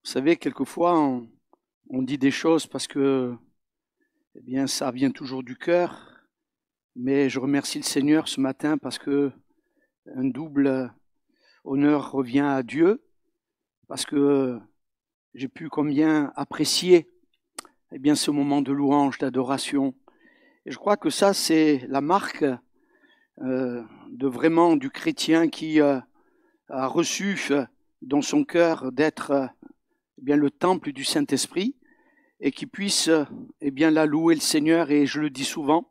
Vous savez, quelquefois, on dit des choses parce que, eh bien, ça vient toujours du cœur. Mais je remercie le Seigneur ce matin parce que un double honneur revient à Dieu, parce que j'ai pu combien apprécier, eh bien, ce moment de louange, d'adoration. Et je crois que ça, c'est la marque de vraiment du chrétien qui a reçu dans son cœur d'être eh bien le temple du Saint-Esprit et qui puisse eh bien là louer le Seigneur. Et je le dis souvent,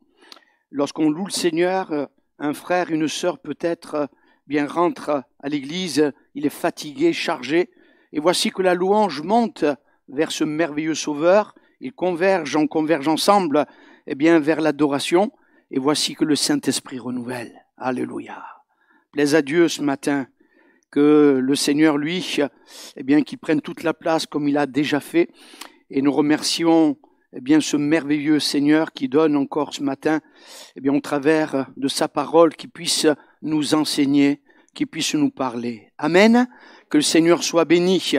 lorsqu'on loue le Seigneur, un frère, une sœur peut-être bien rentre à l'église, il est fatigué, chargé, et voici que la louange monte vers ce merveilleux Sauveur. Ils convergent, on converge ensemble eh bien vers l'adoration, et voici que le Saint-Esprit renouvelle. Alléluia. Plaise à Dieu ce matin que le Seigneur, lui, eh bien, qu'il prenne toute la place comme il a déjà fait. Et nous remercions eh bien, ce merveilleux Seigneur qui donne encore ce matin, eh bien, au travers de sa parole, qui puisse nous enseigner, qui puisse nous parler. Amen. Que le Seigneur soit béni.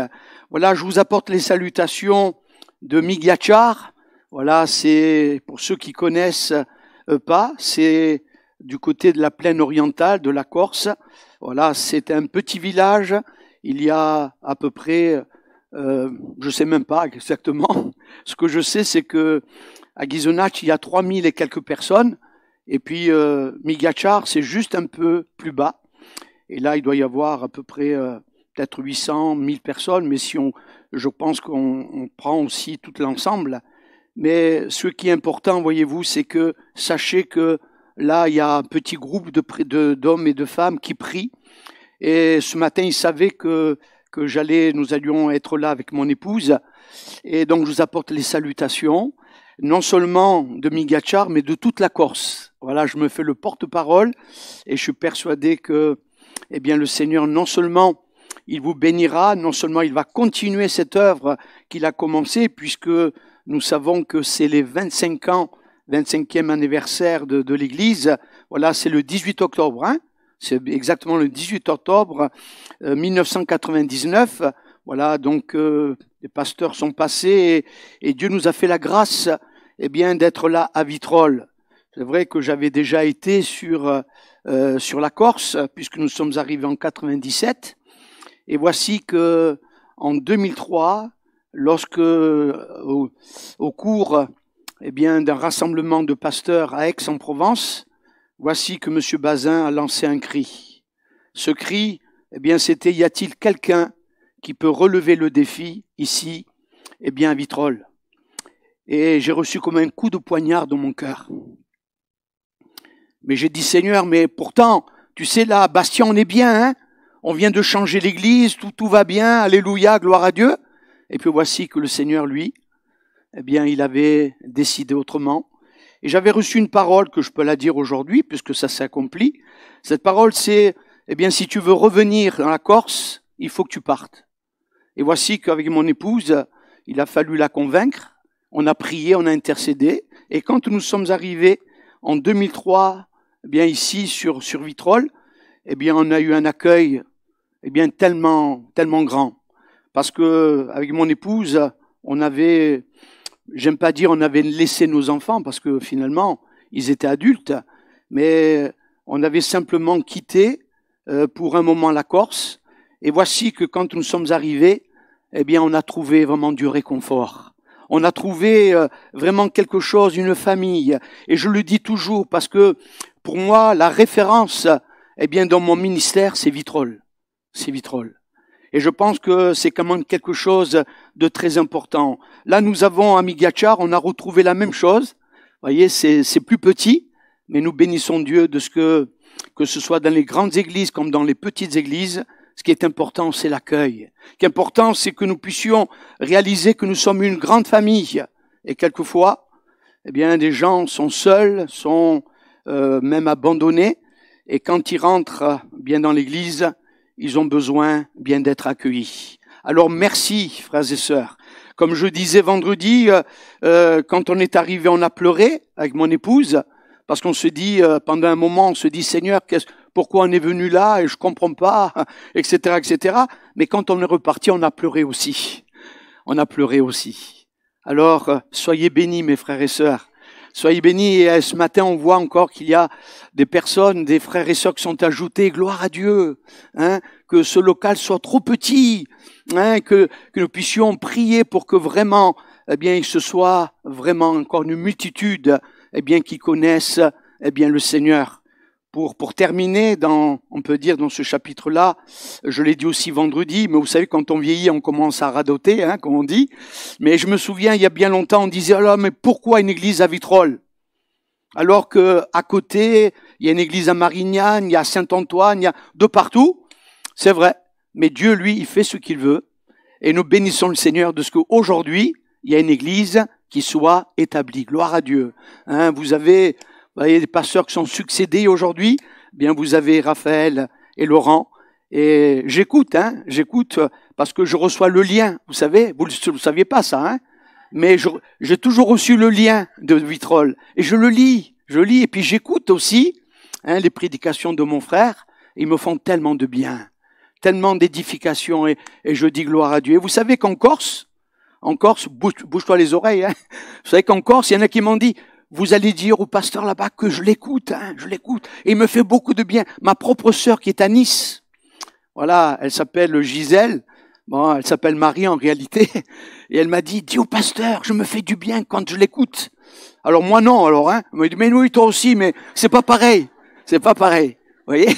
Voilà, je vous apporte les salutations de Migyachar. Voilà, c'est pour ceux qui connaissent pas, c'est du côté de la plaine orientale de la Corse. Voilà, c'est un petit village. Il y a à peu près, je sais même pas exactement. Ce que je sais, c'est que à Ghisonaccia, il y a 3000 et quelques personnes. Et puis Migyachar, c'est juste un peu plus bas. Et là, il doit y avoir à peu près peut-être 800, 1000 personnes. Mais si je pense qu'on prend aussi tout l'ensemble. Mais ce qui est important, voyez-vous, c'est que sachez que là, il y a un petit groupe d'hommes et de femmes qui prient. Et ce matin, ils savaient que nous allions être là avec mon épouse. Et donc, je vous apporte les salutations, non seulement de Migyachar, mais de toute la Corse. Voilà, je me fais le porte-parole et je suis persuadé que, eh bien, le Seigneur, non seulement il vous bénira, non seulement il va continuer cette œuvre qu'il a commencée, puisque nous savons que c'est les 25 ans, 25e anniversaire de l'Église. Voilà, c'est le 18 octobre, hein. C'est exactement le 18 octobre 1999. Voilà, donc les pasteurs sont passés et Dieu nous a fait la grâce, eh bien, d'être là à Vitrolles. C'est vrai que j'avais déjà été sur la Corse, puisque nous sommes arrivés en 97. Et voici que en 2003, lorsque au cours eh bien, d'un rassemblement de pasteurs à Aix-en-Provence, voici que M. Bazin a lancé un cri. Ce cri, eh bien, c'était « Y a-t-il quelqu'un qui peut relever le défi ici, eh bien, à Vitrolles ?» Et j'ai reçu comme un coup de poignard dans mon cœur. Mais j'ai dit « Seigneur, mais pourtant, tu sais, là, à Bastia, on est bien, hein? On vient de changer l'église, tout va bien, alléluia, gloire à Dieu. » Et puis voici que le Seigneur, lui, eh bien, il avait décidé autrement. Et j'avais reçu une parole que je peux la dire aujourd'hui, puisque ça s'accomplit. Cette parole, c'est, eh bien, si tu veux revenir dans la Corse, il faut que tu partes. Et voici qu'avec mon épouse, il a fallu la convaincre. On a prié, on a intercédé. Et quand nous sommes arrivés en 2003, eh bien, ici, sur Vitrolles, eh bien, on a eu un accueil, eh bien, tellement grand. Parce que, avec mon épouse, on avait, j'aime pas dire on avait laissé nos enfants parce que finalement, ils étaient adultes, mais on avait simplement quitté pour un moment la Corse. Et voici que quand nous sommes arrivés, eh bien, on a trouvé vraiment du réconfort. On a trouvé vraiment quelque chose, une famille. Et je le dis toujours parce que pour moi, la référence, eh bien, dans mon ministère, c'est Vitrolles. C'est Vitrolles. Et je pense que c'est quand même quelque chose de très important. Là, nous avons à Migyachar, on a retrouvé la même chose. Vous voyez, c'est plus petit, mais nous bénissons Dieu de ce que ce soit dans les grandes églises comme dans les petites églises. Ce qui est important, c'est l'accueil. Ce qui est important, c'est que nous puissions réaliser que nous sommes une grande famille. Et quelquefois, eh bien, des gens sont seuls, sont même abandonnés. Et quand ils rentrent bien dans l'église, ils ont besoin bien d'être accueillis. Alors merci, frères et sœurs. Comme je disais vendredi, quand on est arrivé, on a pleuré avec mon épouse, parce qu'on se dit, pendant un moment, on se dit, Seigneur, pourquoi on est venu là et je comprends pas, etc., etc. Mais quand on est reparti, on a pleuré aussi. on a pleuré aussi. Alors, soyez bénis, mes frères et sœurs. Soyez bénis. Et ce matin, on voit encore qu'il y a des personnes, des frères et sœurs qui sont ajoutés. Gloire à Dieu. Hein, que ce local soit trop petit. Hein, que nous puissions prier pour que vraiment, eh bien, ce soit vraiment encore une multitude, eh bien, qui connaissent, eh bien, le Seigneur. Pour terminer, on peut dire dans ce chapitre-là, je l'ai dit aussi vendredi, mais vous savez, quand on vieillit, on commence à radoter, hein, comme on dit. Mais je me souviens, il y a bien longtemps, on disait, alors, mais pourquoi une église à Vitrolles? Alors que à côté, il y a une église à Marignane, il y a Saint-Antoine, il y a de partout. C'est vrai. Mais Dieu, lui, il fait ce qu'il veut. Et nous bénissons le Seigneur de ce qu'aujourd'hui, il y a une église qui soit établie. Gloire à Dieu. Hein, vous voyez, les pasteurs qui sont succédés aujourd'hui, bien vous avez Raphaël et Laurent. Et j'écoute parce que je reçois le lien. Vous savez, vous ne saviez pas ça, hein? Mais j'ai toujours reçu le lien de Vitrolles. Et je lis, et puis j'écoute aussi hein, les prédications de mon frère. Ils me font tellement de bien, tellement d'édification. Et je dis gloire à Dieu. Et vous savez qu'en Corse, bouge-toi les oreilles, hein? Vous savez qu'en Corse, il y en a qui m'ont dit, vous allez dire au pasteur là-bas que je l'écoute, hein, je l'écoute. Et il me fait beaucoup de bien. Ma propre sœur qui est à Nice, voilà, elle s'appelle Gisèle. Bon, elle s'appelle Marie en réalité. Et elle m'a dit, dis au pasteur, je me fais du bien quand je l'écoute. Alors moi non, alors, hein. Elle m'a dit, mais oui, toi aussi, mais c'est pas pareil. C'est pas pareil. Vous voyez?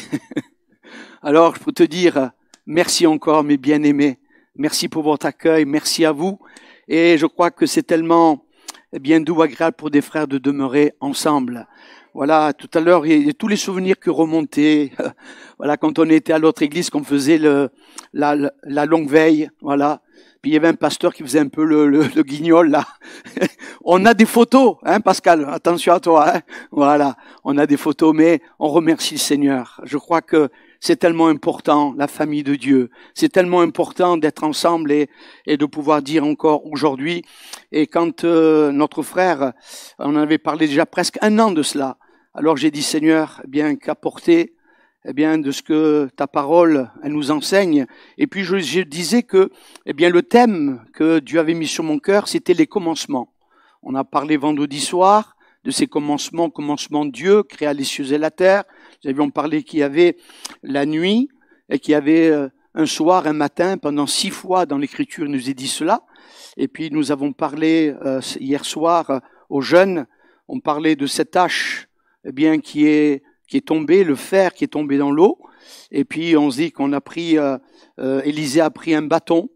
Alors, je peux te dire, merci encore, mes bien-aimés. Merci pour votre accueil. Merci à vous. Et je crois que c'est tellement, bien doux, agréable pour des frères de demeurer ensemble. Voilà, tout à l'heure, il y a tous les souvenirs qui remontaient. Voilà, quand on était à l'autre église, qu'on faisait la longue veille, voilà. Puis il y avait un pasteur qui faisait un peu le guignol, là. On a des photos, hein, Pascal, attention à toi, hein. Voilà, on a des photos, mais on remercie le Seigneur. Je crois que c'est tellement important, la famille de Dieu. C'est tellement important d'être ensemble et de pouvoir dire encore aujourd'hui. Et quand notre frère, on avait parlé déjà presque 1 an de cela, alors j'ai dit, Seigneur, eh bien, qu'apporter, eh bien, de ce que ta parole, elle nous enseigne. Et puis je disais que, eh bien, le thème que Dieu avait mis sur mon cœur, c'était les commencements. On a parlé vendredi soir de ces commencements de Dieu, créa les cieux et la terre. Nous avions parlé qu'il y avait la nuit et qu'il y avait un soir, un matin, pendant 6 fois dans l'Écriture, il nous est dit cela. Et puis nous avons parlé hier soir aux jeunes, on parlait de cette hache, eh bien, qui est tombé, le fer qui est tombé dans l'eau. Et puis on se dit qu'on a pris, Élisée a pris un bâton,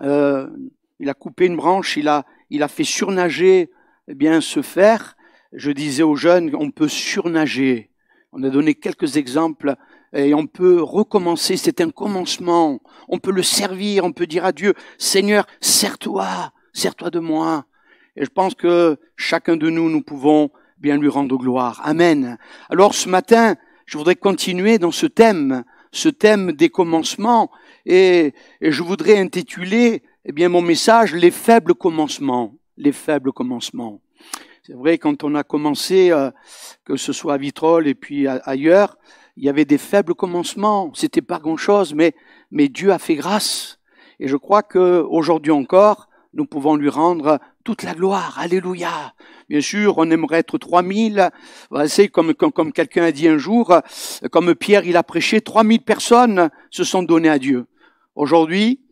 il a coupé une branche, il a fait surnager, eh bien, ce fer. Je disais aux jeunes, on peut surnager. On a donné quelques exemples et on peut recommencer. C'est un commencement. On peut le servir, on peut dire à Dieu, Seigneur, sers-toi de moi. Et je pense que chacun de nous pouvons bien lui rendre gloire. Amen. Alors ce matin, je voudrais continuer dans ce thème des commencements, et je voudrais intituler, eh bien, mon message, les faibles commencements. Les faibles commencements. C'est vrai, quand on a commencé, que ce soit à Vitrolles et puis ailleurs, il y avait des faibles commencements. C'était pas grand-chose, mais Dieu a fait grâce. Et je crois que aujourd'hui encore, nous pouvons lui rendre toute la gloire. Alléluia. Bien sûr, on aimerait être 3000. C'est comme quelqu'un a dit un jour, comme Pierre, il a prêché, 3000 personnes se sont données à Dieu. Aujourd'hui,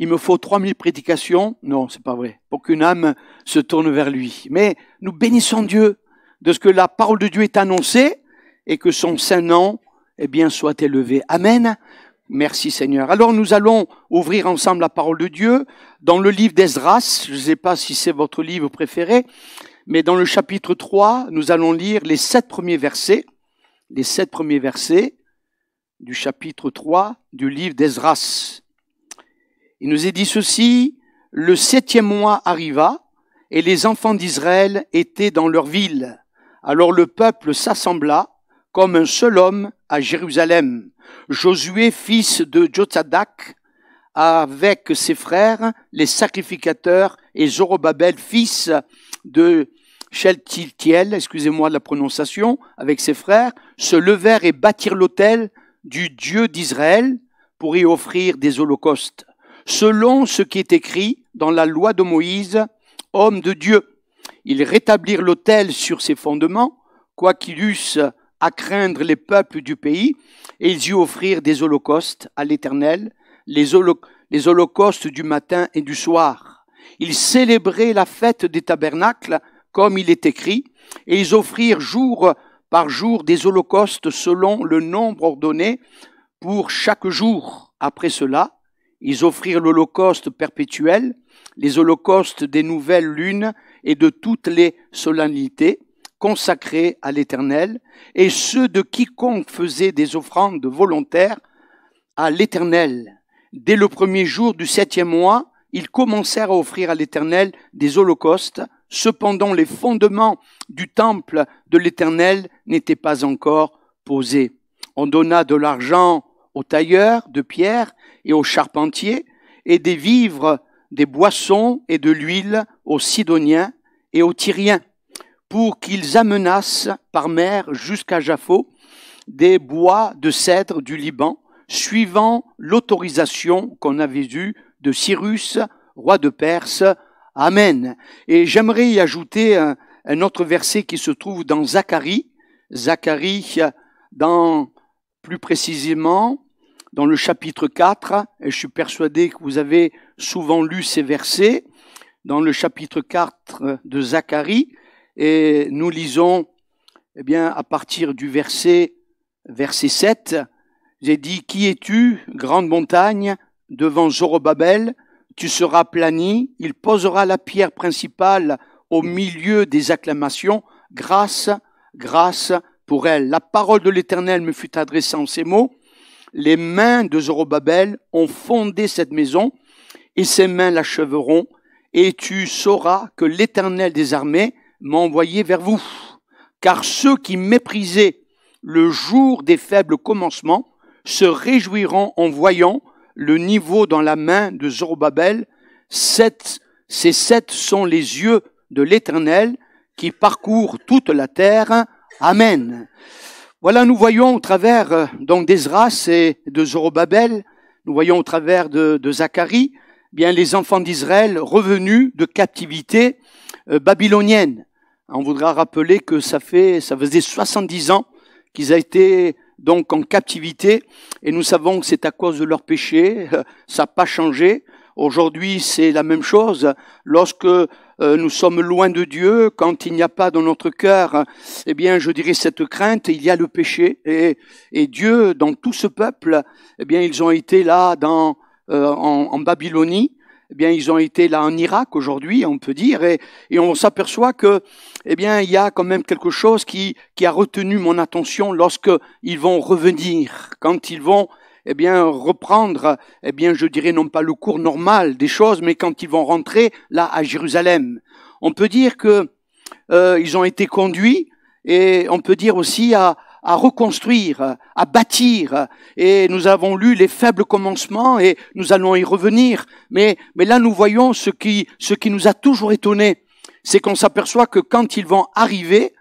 il me faut 3000 prédications. Non, c'est pas vrai. Pour qu'une âme se tourne vers lui. Mais nous bénissons Dieu de ce que la parole de Dieu est annoncée et que son saint nom, eh bien, soit élevé. Amen. Merci Seigneur. Alors nous allons ouvrir ensemble la parole de Dieu dans le livre d'Esdras. Je ne sais pas si c'est votre livre préféré, mais dans le chapitre 3, nous allons lire les 7 premiers versets. Les 7 premiers versets du chapitre 3 du livre d'Esdras. Il nous est dit ceci, le 7e mois arriva et les enfants d'Israël étaient dans leur ville. Alors le peuple s'assembla comme un seul homme à Jérusalem. Josué, fils de Jotzadak, avec ses frères, les sacrificateurs, et Zorobabel, fils de Shealtiel, excusez-moi de la prononciation, avec ses frères, se levèrent et bâtirent l'autel du Dieu d'Israël pour y offrir des holocaustes. selon ce qui est écrit dans la loi de Moïse, homme de Dieu. Ils rétablirent l'autel sur ses fondements, quoiqu'ils eussent à craindre les peuples du pays, et ils y offrirent des holocaustes à l'Éternel, les holocaustes du matin et du soir. Ils célébraient la fête des tabernacles, comme il est écrit, et ils offrirent jour par jour des holocaustes selon le nombre ordonné pour chaque jour. Après cela, ils offrirent l'holocauste perpétuel, les holocaustes des nouvelles lunes et de toutes les solennités consacrées à l'Éternel, et ceux de quiconque faisait des offrandes volontaires à l'Éternel. Dès le premier jour du 7e mois, ils commencèrent à offrir à l'Éternel des holocaustes. Cependant, les fondements du temple de l'Éternel n'étaient pas encore posés. On donna de l'argent aux tailleurs de pierre et aux charpentiers, et des vivres, des boissons et de l'huile aux Sidoniens et aux Tyriens, pour qu'ils amenassent par mer jusqu'à Japhos des bois de cèdre du Liban, suivant l'autorisation qu'on avait eue de Cyrus, roi de Perse. Amen. Et j'aimerais y ajouter un autre verset qui se trouve dans Zacharie, plus précisément, dans le chapitre 4, et je suis persuadé que vous avez souvent lu ces versets, dans le chapitre 4 de Zacharie, et nous lisons, eh bien, à partir du verset 7, j'ai dit, « Qui es-tu, grande montagne, devant Zorobabel? Tu seras plani, il posera la pierre principale au milieu des acclamations, grâce, grâce pour elle. » La parole de l'Éternel me fut adressée en ces mots. Les mains de Zorobabel ont fondé cette maison, et ses mains l'achèveront, et tu sauras que l'Éternel des armées m'a envoyé vers vous. Car ceux qui méprisaient le jour des faibles commencements se réjouiront en voyant le niveau dans la main de Zorobabel. Ces 7 sont les yeux de l'Éternel qui parcourent toute la terre. Amen. Voilà, nous voyons au travers donc d'Esdras et de Zorobabel, nous voyons au travers de Zacharie, bien les enfants d'Israël revenus de captivité babylonienne. On voudra rappeler que ça faisait 70 ans qu'ils ont été donc en captivité, et nous savons que c'est à cause de leur péché, ça n'a pas changé. Aujourd'hui, c'est la même chose. Lorsque nous sommes loin de Dieu, quand il n'y a pas dans notre cœur, eh bien, je dirais cette crainte, il y a le péché. Et Dieu, dans tout ce peuple, eh bien, ils ont été là en Babylonie. Eh bien, ils ont été là en Irak aujourd'hui, on peut dire, et on s'aperçoit que, eh bien, il y a quand même quelque chose qui a retenu mon attention lorsque ils vont revenir, quand ils vont, eh bien, reprendre, eh bien, je dirais non pas le cours normal des choses, mais quand ils vont rentrer là à Jérusalem. On peut dire que ils ont été conduits, et on peut dire aussi à reconstruire, à bâtir. Et nous avons lu les faibles commencements et nous allons y revenir. Mais là, nous voyons ce qui nous a toujours étonnés. C'est qu'on s'aperçoit que quand ils vont arriver,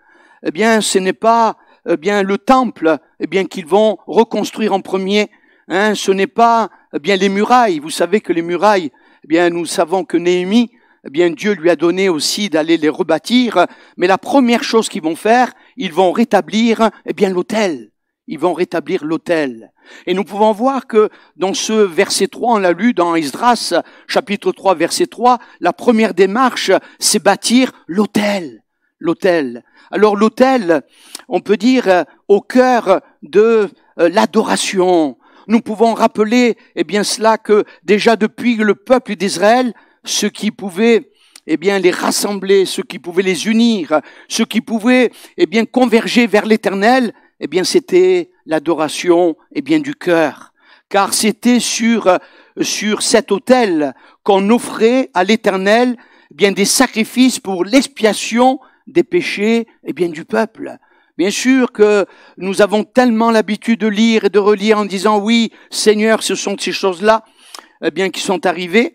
eh bien, ce n'est pas, eh bien, le temple, eh bien, qu'ils vont reconstruire en premier. Hein, ce n'est pas, eh bien, les murailles. Vous savez que les murailles, eh bien, nous savons que Néhémie, eh bien, Dieu lui a donné aussi d'aller les rebâtir. Mais la première chose qu'ils vont faire, ils vont rétablir, eh bien, l'autel. Ils vont rétablir l'autel. Et nous pouvons voir que dans ce verset 3, on l'a lu dans Esdras, chapitre 3, verset 3, la première démarche, c'est bâtir l'autel. L'autel. Alors l'autel, on peut dire, au cœur de l'adoration. Nous pouvons rappeler, eh bien, cela que déjà depuis le peuple d'Israël, ce qui pouvait, eh bien, les rassembler, ce qui pouvait les unir, ce qui pouvait, eh bien, converger vers l'Éternel, eh bien, c'était l'adoration, eh bien, du cœur. Car c'était sur cet autel qu'on offrait à l'Éternel, eh bien, des sacrifices pour l'expiation des péchés, eh bien, du peuple. Bien sûr que nous avons tellement l'habitude de lire et de relire en disant, oui, Seigneur, ce sont ces choses-là, eh bien, qui sont arrivées.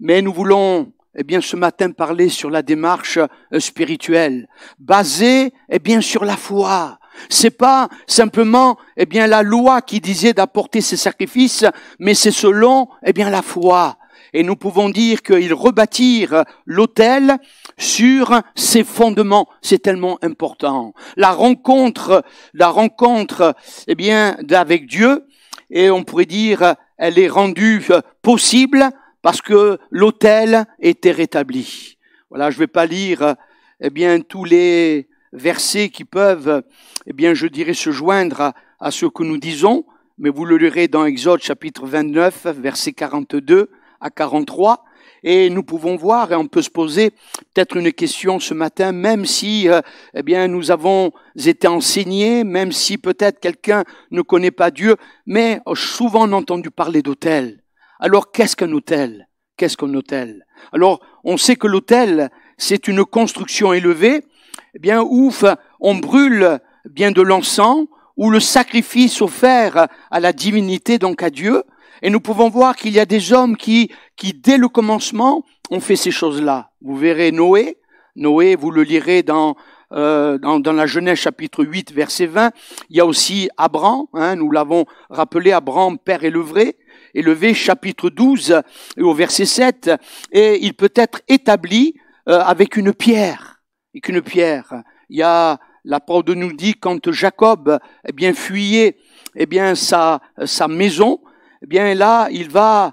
Mais nous voulons, eh bien, ce matin parler sur la démarche spirituelle, basée, eh bien, sur la foi. C'est pas simplement, eh bien, la loi qui disait d'apporter ces sacrifices, mais c'est selon, eh bien, la foi. Et nous pouvons dire qu'ils rebâtirent l'autel sur ses fondements. C'est tellement important. La rencontre, eh bien, avec Dieu, et on pourrait dire, elle est rendue possible parce que l'autel était rétabli. Voilà, je vais pas lire, eh bien, tous les versets qui peuvent, eh bien, je dirais, se joindre à ce que nous disons, mais vous le lirez dans Exode chapitre 29, versets 42 à 43, et nous pouvons voir, et on peut se poser peut-être une question ce matin, même si, eh bien, nous avons été enseignés, même si peut-être quelqu'un ne connaît pas Dieu, mais souvent on a entendu parler d'autel. Alors, qu'est-ce qu'un autel? Qu'est-ce qu'un autel? Alors, on sait que l'autel, c'est une construction élevée, eh bien, où on brûle bien de l'encens, ou le sacrifice offert à la divinité, donc à Dieu. Et nous pouvons voir qu'il y a des hommes qui dès le commencement, ont fait ces choses-là. Vous verrez Noé, vous le lirez dans la Genèse chapitre 8, verset 20. Il y a aussi Abraham, nous l'avons rappelé, Abraham, père élevé, chapitre 12, et au verset 7. Et il peut être établi avec une pierre. Il y a la parole nous dit quand Jacob eh bien fuyait eh bien sa maison, eh bien là il va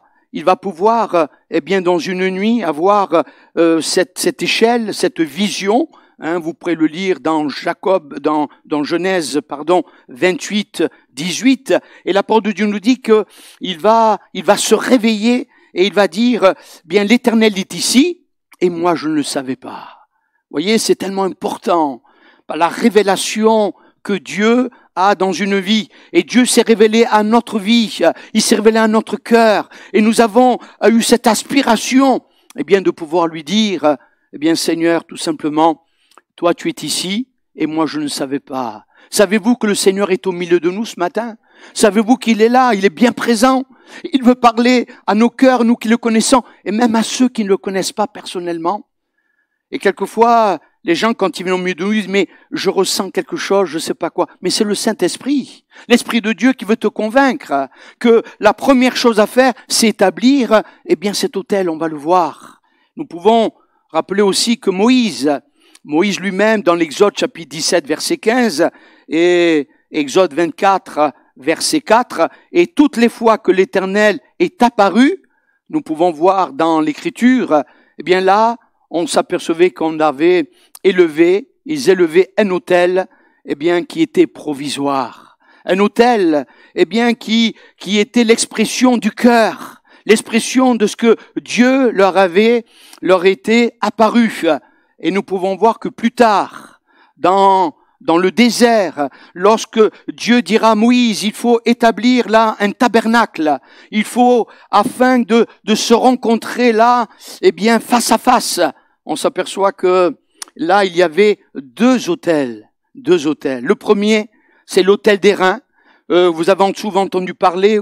pouvoir eh bien dans une nuit avoir cette échelle, cette vision. Vous pourrez le lire dans Genèse 28, 18, et la parole de Dieu nous dit que il va se réveiller et il va dire bien l'Éternel est ici et moi je ne le savais pas. Vous voyez, c'est tellement important. La révélation que Dieu a dans une vie. Et Dieu s'est révélé à notre vie. Il s'est révélé à notre cœur. Et nous avons eu cette aspiration, eh bien, de pouvoir lui dire, eh bien, Seigneur, tout simplement, toi, tu es ici et moi, je ne savais pas. Savez-vous que le Seigneur est au milieu de nous ce matin? Savez-vous qu'il est là? Il est bien présent. Il veut parler à nos cœurs, nous qui le connaissons, et même à ceux qui ne le connaissent pas personnellement. Et quelquefois, les gens, quand ils viennent au milieu de nous, disent, mais je ressens quelque chose, je sais pas quoi. Mais c'est le Saint-Esprit, l'Esprit de Dieu qui veut te convaincre que la première chose à faire, c'est établir, eh bien, cet autel, on va le voir. Nous pouvons rappeler aussi que Moïse lui-même, dans l'Exode chapitre 17, verset 15, et Exode 24, verset 4, et toutes les fois que l'Éternel est apparu, nous pouvons voir dans l'Écriture, eh bien là, on s'apercevait qu'on avait ils élevaient un autel, eh bien, qui était provisoire. Un autel, eh bien, qui était l'expression du cœur, l'expression de ce que Dieu leur était apparu. Et nous pouvons voir que plus tard, dans le désert, lorsque Dieu dira à Moïse, il faut établir là un tabernacle, il faut, afin de se rencontrer là, eh bien, face à face, on s'aperçoit que là, il y avait deux autels. Le premier, c'est l'autel d'airain. Vous avez souvent entendu parler,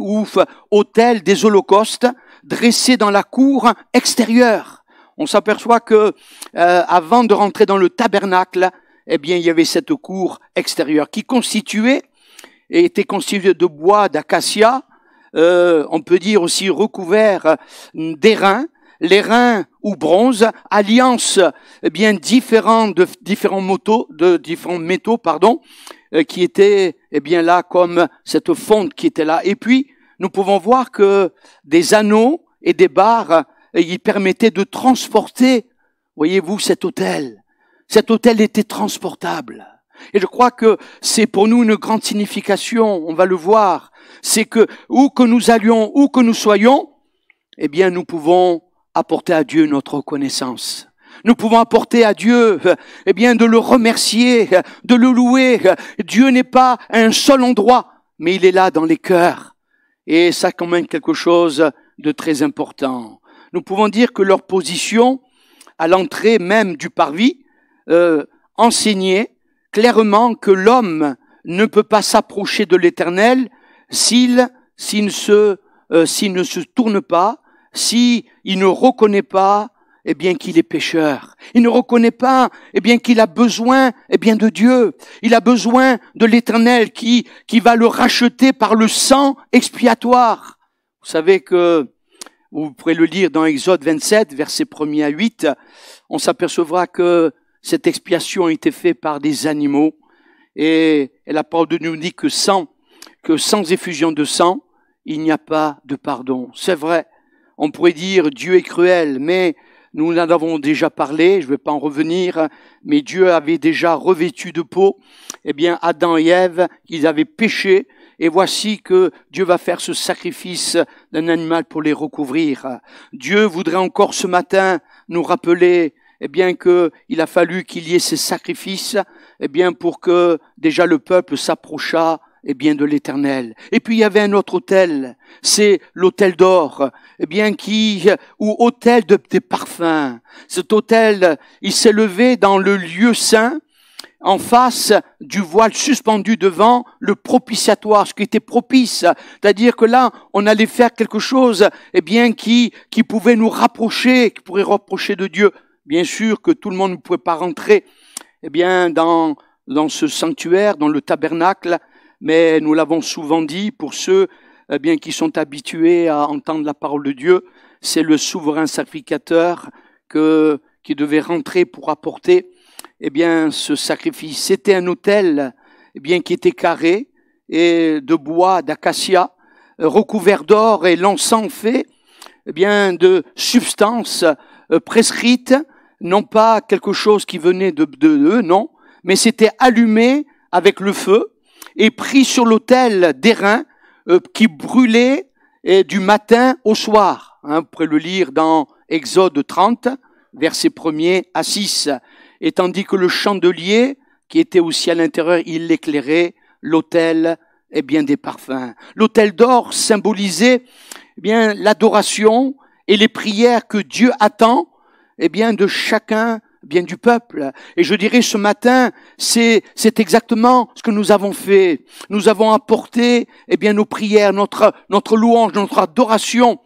autel des holocaustes, dressé dans la cour extérieure. On s'aperçoit que avant de rentrer dans le tabernacle, eh bien, il y avait cette cour extérieure qui était constituée de bois d'acacia, on peut dire aussi recouvert d'airain, l'airain ou bronze, alliance eh bien différents métaux, qui étaient eh bien là comme cette fonte qui était là. Et puis nous pouvons voir que des anneaux et des barres ils permettaient de transporter, voyez-vous, cet autel. Cet autel était transportable. Et je crois que c'est pour nous une grande signification, on va le voir. C'est que où que nous allions, où que nous soyons, eh bien nous pouvons apporter à Dieu notre reconnaissance. Nous pouvons apporter à Dieu, eh bien, de le remercier, de le louer. Dieu n'est pas à un seul endroit, mais il est là dans les cœurs. Et ça quand même quelque chose de très important. Nous pouvons dire que leur position, à l'entrée même du parvis, enseignait clairement que l'homme ne peut pas s'approcher de l'Éternel s'il ne se tourne pas, s'il ne reconnaît pas, eh bien, qu'il est pécheur. Il ne reconnaît pas, eh bien, qu'il a besoin, eh bien, de Dieu. Il a besoin de l'Éternel qui va le racheter par le sang expiatoire. Vous savez que, vous pourrez le lire dans Exode 27, versets 1er à 8, on s'apercevra que cette expiation a été faite par des animaux. Et la parole de Dieu nous dit que sans effusion de sang, il n'y a pas de pardon. C'est vrai, on pourrait dire Dieu est cruel, mais nous en avons déjà parlé, je ne vais pas en revenir, mais Dieu avait déjà revêtu de peau, Adam et Ève, ils avaient péché, et voici que Dieu va faire ce sacrifice d'un animal pour les recouvrir. Dieu voudrait encore ce matin nous rappeler qu'il a fallu qu'il y ait ces sacrifices, pour que déjà le peuple s'approchât de l'Éternel. Et puis il y avait un autre autel, c'est l'autel d'or, ou autel des parfums. Cet autel, il s'est levé dans le lieu saint, en face du voile suspendu devant le propitiatoire, ce qui était propice. C'est-à-dire que là, on allait faire quelque chose, qui pouvait nous rapprocher, qui pourrait rapprocher de Dieu. Bien sûr que tout le monde ne pouvait pas rentrer, dans ce sanctuaire, dans le tabernacle, mais nous l'avons souvent dit, pour ceux qui sont habitués à entendre la parole de Dieu, c'est le souverain sacrificateur qui devait rentrer pour apporter ce sacrifice. C'était un autel qui était carré et de bois d'acacia, recouvert d'or, et l'encens fait de substances prescrites, non pas quelque chose qui venait de eux, non, mais c'était allumé avec le feu et pris sur l'autel d'airain qui brûlait du matin au soir. Vous pourrez le lire dans Exode 30, versets 1er à 6. Et tandis que le chandelier, qui était aussi à l'intérieur, il l'éclairait, l'autel des parfums. L'autel d'or symbolisait l'adoration et les prières que Dieu attend de chacun du peuple. Et je dirais ce matin, c'est exactement ce que nous avons fait. Nous avons apporté nos prières, notre louange, notre adoration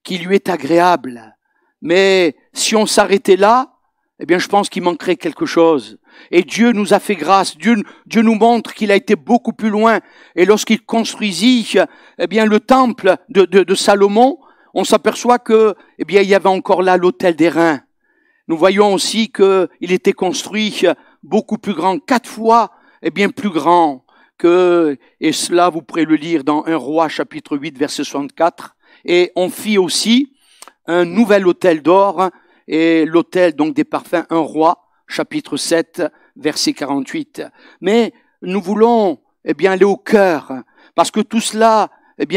qui lui est agréable. Mais si on s'arrêtait là, je pense qu'il manquerait quelque chose. Et Dieu nous a fait grâce. Dieu nous montre qu'il a été beaucoup plus loin. Et lorsqu'il construisit le temple de Salomon, on s'aperçoit que il y avait encore là l'autel d'airain. Nous voyons aussi qu'il était construit beaucoup plus grand, 4 fois plus grand et cela vous pourrez le lire dans 1 Roi chapitre 8 verset 64. Et on fit aussi un nouvel autel d'or, et l'autel donc des parfums, 1 Roi chapitre 7 verset 48. Mais nous voulons aller au cœur, parce que tout cela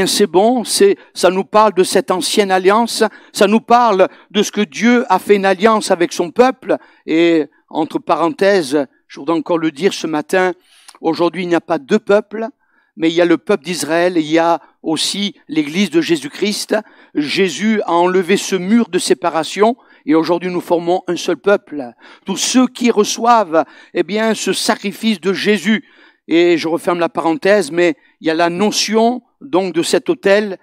c'est bon, ça nous parle de cette ancienne alliance, ça nous parle de ce que Dieu a fait une alliance avec son peuple. Et entre parenthèses, je voudrais encore le dire ce matin, aujourd'hui il n'y a pas 2 peuples, mais il y a le peuple d'Israël et il y a aussi l'Église de Jésus-Christ. Jésus a enlevé ce mur de séparation et aujourd'hui nous formons un seul peuple. Tous ceux qui reçoivent ce sacrifice de Jésus, et je referme la parenthèse, mais il y a la notion donc de cet autel,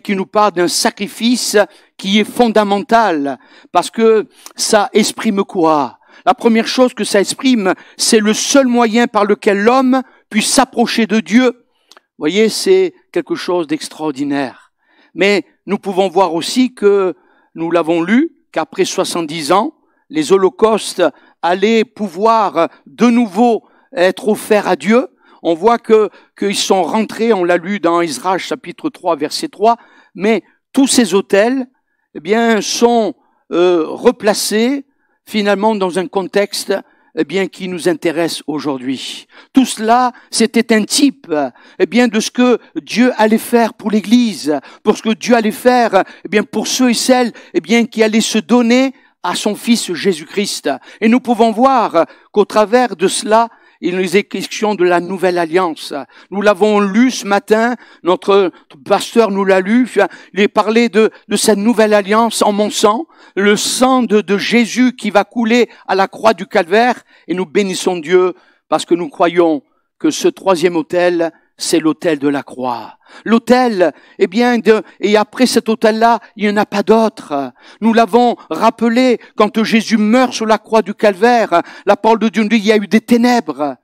qui nous parle d'un sacrifice qui est fondamental, parce que ça exprime quoi? La première chose que ça exprime, c'est le seul moyen par lequel l'homme puisse s'approcher de Dieu. Vous voyez, c'est quelque chose d'extraordinaire. Mais nous pouvons voir aussi que, nous l'avons lu, qu'après 70 ans, les holocaustes allaient pouvoir de nouveau être offerts à Dieu. On voit qu'ils sont rentrés, on l'a lu dans Israël chapitre 3 verset 3, mais tous ces autels sont replacés finalement dans un contexte qui nous intéresse aujourd'hui. Tout cela, c'était un type de ce que Dieu allait faire pour l'Église, pour ce que Dieu allait faire pour ceux et celles qui allaient se donner à son Fils Jésus-Christ. Et nous pouvons voir qu'au travers de cela, il nous est question de la nouvelle alliance. Nous l'avons lu ce matin, notre pasteur nous l'a lu, il est parlé de cette nouvelle alliance en mon sang, le sang de Jésus qui va couler à la croix du Calvaire, et nous bénissons Dieu parce que nous croyons que ce 3e autel, c'est l'autel de la croix. L'autel, et après cet autel-là, il n'y en a pas d'autre. Nous l'avons rappelé quand Jésus meurt sur la croix du Calvaire. La parole de Dieu nous dit, il y a eu des ténèbres.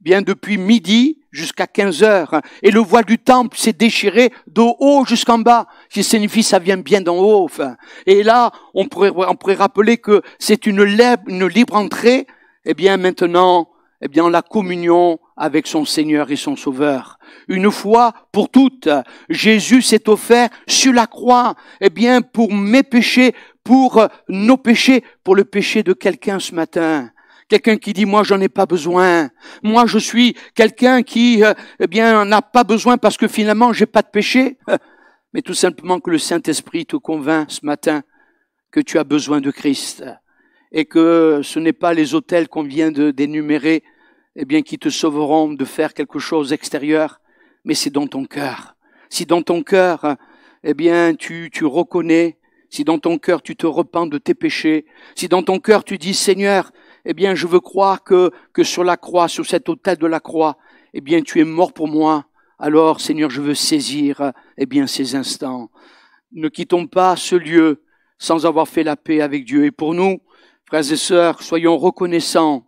Depuis midi jusqu'à 15 heures. Et le voile du temple s'est déchiré de haut jusqu'en bas. Ce qui signifie ça vient bien d'en haut. Enfin. Et là, on pourrait rappeler que c'est une libre entrée. Eh bien, maintenant, eh bien, la communion avec son Seigneur et son Sauveur. Une fois pour toutes, Jésus s'est offert sur la croix, eh bien, pour mes péchés, pour nos péchés, pour le péché de quelqu'un ce matin. Quelqu'un qui dit, moi, j'en ai pas besoin. Moi, je suis quelqu'un qui, eh bien, n'a pas besoin parce que finalement, j'ai pas de péché. Mais tout simplement que le Saint-Esprit te convainc ce matin que tu as besoin de Christ. Et que ce n'est pas les autels qu'on vient d'énumérer, eh bien, qui te sauveront de faire quelque chose d'extérieur, mais c'est dans ton cœur. Si dans ton cœur, eh bien, tu reconnais, si dans ton cœur tu te repens de tes péchés, si dans ton cœur tu dis, Seigneur, eh bien, je veux croire que sur la croix, sur cet autel de la croix, eh bien, tu es mort pour moi. Alors, Seigneur, je veux saisir, eh bien, ces instants. Ne quittons pas ce lieu sans avoir fait la paix avec Dieu. Et pour nous, frères et sœurs, soyons reconnaissants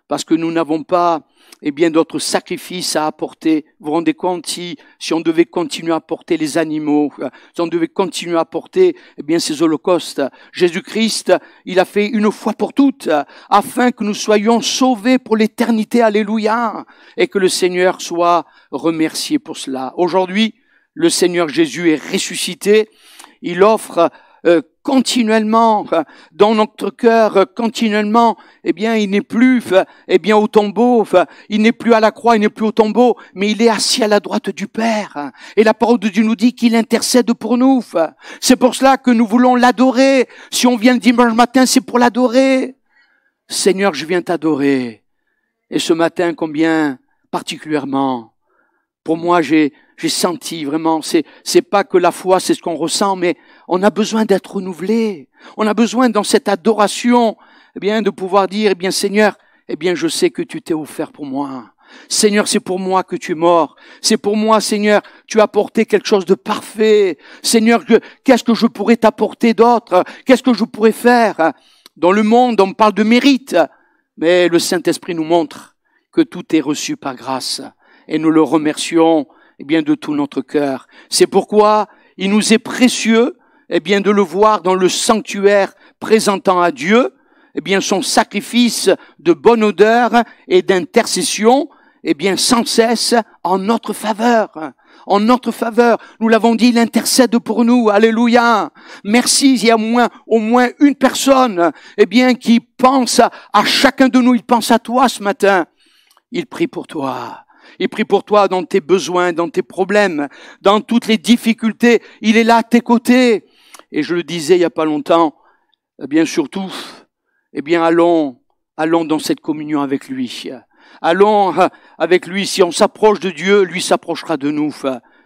parce que nous n'avons pas, eh bien, d'autres sacrifices à apporter. Vous vous rendez compte si on devait continuer à apporter les animaux, si on devait continuer à apporter, eh bien, ces holocaustes. Jésus-Christ, il a fait une fois pour toutes, afin que nous soyons sauvés pour l'éternité. Alléluia. Et que le Seigneur soit remercié pour cela. Aujourd'hui, le Seigneur Jésus est ressuscité. Il offre continuellement dans notre cœur, continuellement, eh bien, il n'est plus, eh bien, au tombeau, il n'est plus à la croix, il n'est plus au tombeau, mais il est assis à la droite du Père. Et la parole de Dieu nous dit qu'il intercède pour nous. C'est pour cela que nous voulons l'adorer. Si on vient le dimanche matin, c'est pour l'adorer. Seigneur, je viens t'adorer. Et ce matin, combien particulièrement, pour moi, j'ai senti vraiment, c'est pas que la foi, c'est ce qu'on ressent, mais on a besoin d'être renouvelé. On a besoin dans cette adoration, eh bien, de pouvoir dire, eh bien, Seigneur, eh bien, je sais que tu t'es offert pour moi. Seigneur, c'est pour moi que tu es mort. C'est pour moi, Seigneur, tu as apporté quelque chose de parfait. Seigneur, qu'est-ce que je pourrais t'apporter d'autre? Qu'est-ce que je pourrais faire? Dans le monde, on parle de mérite, mais le Saint-Esprit nous montre que tout est reçu par grâce. Et nous le remercions, eh bien, de tout notre cœur. C'est pourquoi il nous est précieux, eh bien, de le voir dans le sanctuaire présentant à Dieu, eh bien, son sacrifice de bonne odeur et d'intercession, eh bien, sans cesse en notre faveur. En notre faveur. Nous l'avons dit, il intercède pour nous. Alléluia. Merci. Il y a au moins une personne, eh bien, qui pense à chacun de nous. Il pense à toi ce matin. Il prie pour toi. Il prie pour toi dans tes besoins, dans tes problèmes, dans toutes les difficultés. Il est là à tes côtés. Et je le disais il y a pas longtemps, eh bien surtout, eh bien allons dans cette communion avec lui. Allons avec lui. Si on s'approche de Dieu, lui s'approchera de nous.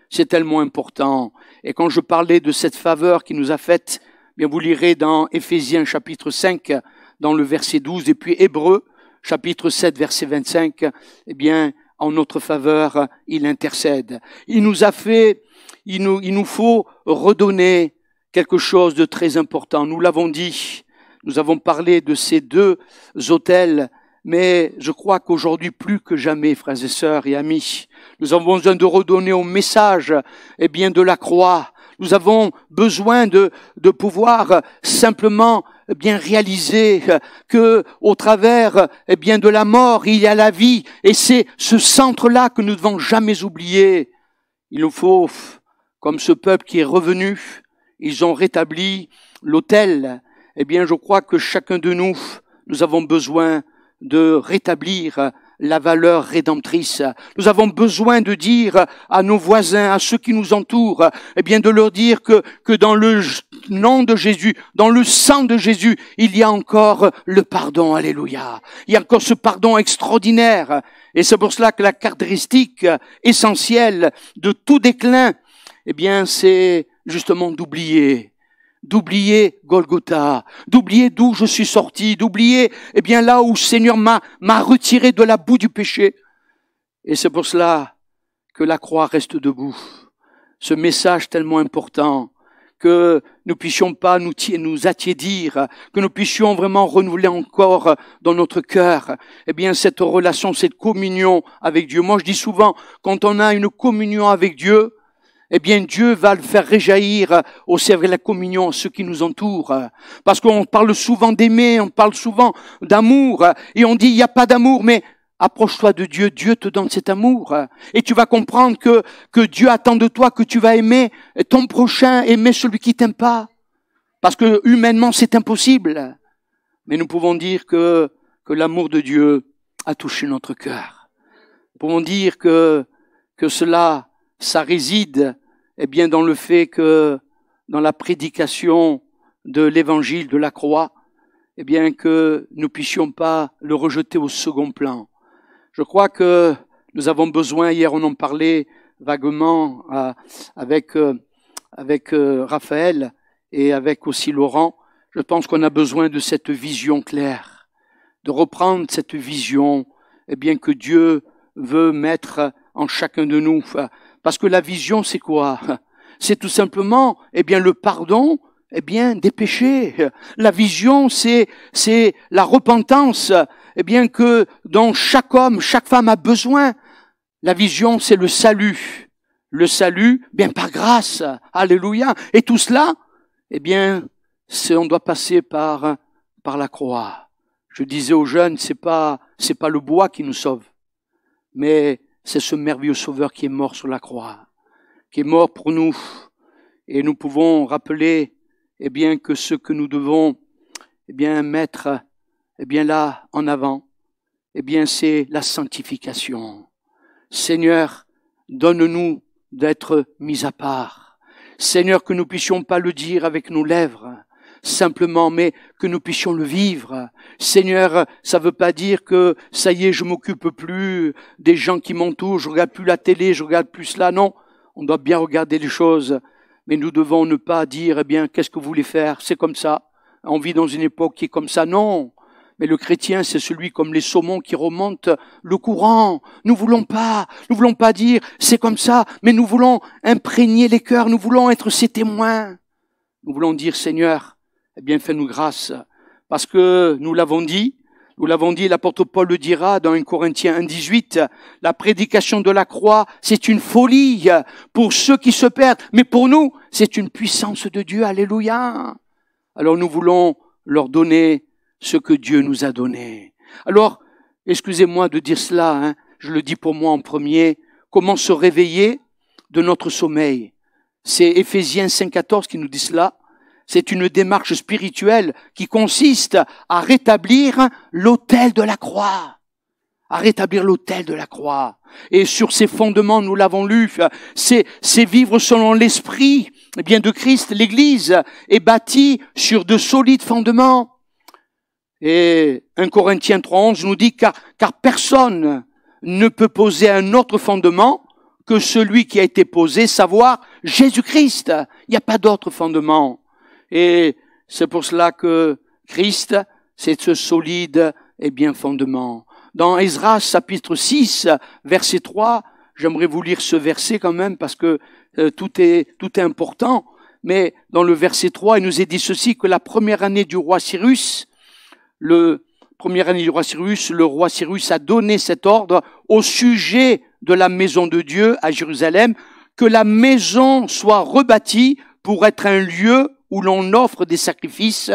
C'est tellement important. Et quand je parlais de cette faveur qu'il nous a faite, eh bien vous lirez dans Éphésiens chapitre 5, dans le verset 12, et puis Hébreux chapitre 7, verset 25, eh bien en notre faveur, il intercède. Il nous a fait, il nous faut redonner quelque chose de très important. Nous l'avons dit, nous avons parlé de ces deux autels, mais je crois qu'aujourd'hui, plus que jamais, frères et sœurs et amis, nous avons besoin de redonner au message, eh bien, de la croix. Nous avons besoin de pouvoir simplement bien réaliser que au travers eh bien de la mort il y a la vie, et c'est ce centre-là que nous ne devons jamais oublier. Il nous faut, comme ce peuple qui est revenu, ils ont rétabli l'autel. Eh bien, je crois que chacun de nous avons besoin de rétablir la valeur rédemptrice. Nous avons besoin de dire à nos voisins, à ceux qui nous entourent, eh bien de leur dire que dans le nom de Jésus, dans le sang de Jésus, il y a encore le pardon. Alléluia. Il y a encore ce pardon extraordinaire. Et c'est pour cela que la caractéristique essentielle de tout déclin, eh bien, c'est justement d'oublier Golgotha, d'oublier d'où je suis sorti, d'oublier, eh bien, là où le Seigneur m'a retiré de la boue du péché. Et c'est pour cela que la croix reste debout. Ce message tellement important que nous puissions pas nous attiédir, que nous puissions vraiment renouveler encore dans notre cœur, eh bien, cette relation, cette communion avec Dieu. Moi, je dis souvent, quand on a une communion avec Dieu, eh bien, Dieu va le faire réjaillir au service de la communion à ceux qui nous entourent. Parce qu'on parle souvent d'aimer, on parle souvent d'amour, et on dit, il n'y a pas d'amour, mais approche-toi de Dieu, Dieu te donne cet amour. Et tu vas comprendre que Dieu attend de toi que tu vas aimer ton prochain, aimer celui qui t'aime pas. Parce que humainement, c'est impossible. Mais nous pouvons dire que l'amour de Dieu a touché notre cœur. Nous pouvons dire que cela, ça réside, eh bien, dans le fait que, dans la prédication de l'évangile de la croix, eh bien, que nous puissions pas le rejeter au second plan. Je crois que nous avons besoin, hier on en parlait vaguement avec Raphaël et avec aussi Laurent, je pense qu'on a besoin de cette vision claire, de reprendre cette vision, eh bien, que Dieu veut mettre en chacun de nous. Parce que la vision, c'est quoi? C'est tout simplement, eh bien, le pardon, eh bien, des péchés. La vision, c'est la repentance, eh bien, que dont chaque homme, chaque femme a besoin. La vision, c'est le salut. Le salut, bien, par grâce. Alléluia. Et tout cela, eh bien, on doit passer par la croix. Je disais aux jeunes, c'est pas le bois qui nous sauve, mais c'est ce merveilleux sauveur qui est mort sur la croix, qui est mort pour nous. Et nous pouvons rappeler, eh bien, que ce que nous devons, eh bien, mettre, eh bien, là, en avant, eh bien, c'est la sanctification. Seigneur, donne-nous d'être mis à part. Seigneur, que nous puissions pas le dire avec nos lèvres, simplement, mais que nous puissions le vivre. Seigneur, ça veut pas dire que, ça y est, je m'occupe plus des gens qui m'entourent, je regarde plus la télé, je regarde plus cela. Non, on doit bien regarder les choses, mais nous devons ne pas dire, eh bien, qu'est-ce que vous voulez faire? C'est comme ça. On vit dans une époque qui est comme ça. Non. Mais le chrétien, c'est celui comme les saumons qui remontent le courant. Nous voulons pas dire, c'est comme ça, mais nous voulons imprégner les cœurs, nous voulons être ses témoins. Nous voulons dire, Seigneur, eh bien, fais-nous grâce. Parce que nous l'avons dit, l'apôtre Paul le dira dans 1 Corinthiens 1,18, la prédication de la croix, c'est une folie pour ceux qui se perdent, mais pour nous, c'est une puissance de Dieu, alléluia. Alors nous voulons leur donner ce que Dieu nous a donné. Alors, excusez-moi de dire cela, je le dis pour moi en premier, comment se réveiller de notre sommeil. C'est Éphésiens 5,14 qui nous dit cela. C'est une démarche spirituelle qui consiste à rétablir l'autel de la croix. À rétablir l'autel de la croix. Et sur ces fondements, nous l'avons lu, c'est vivre selon l'esprit, eh bien, de Christ. L'Église est bâtie sur de solides fondements. Et 1 Corinthiens 3,11 nous dit car personne ne peut poser un autre fondement que celui qui a été posé, savoir Jésus-Christ. Il n'y a pas d'autre fondement. Et c'est pour cela que Christ, c'est ce solide et bien fondement. Dans Esdras, chapitre 6, verset 3, j'aimerais vous lire ce verset quand même parce que tout est important. Mais dans le verset 3, il nous est dit ceci, que la première année du roi Cyrus, le roi Cyrus a donné cet ordre au sujet de la maison de Dieu à Jérusalem, que la maison soit rebâtie pour être un lieu où l'on offre des sacrifices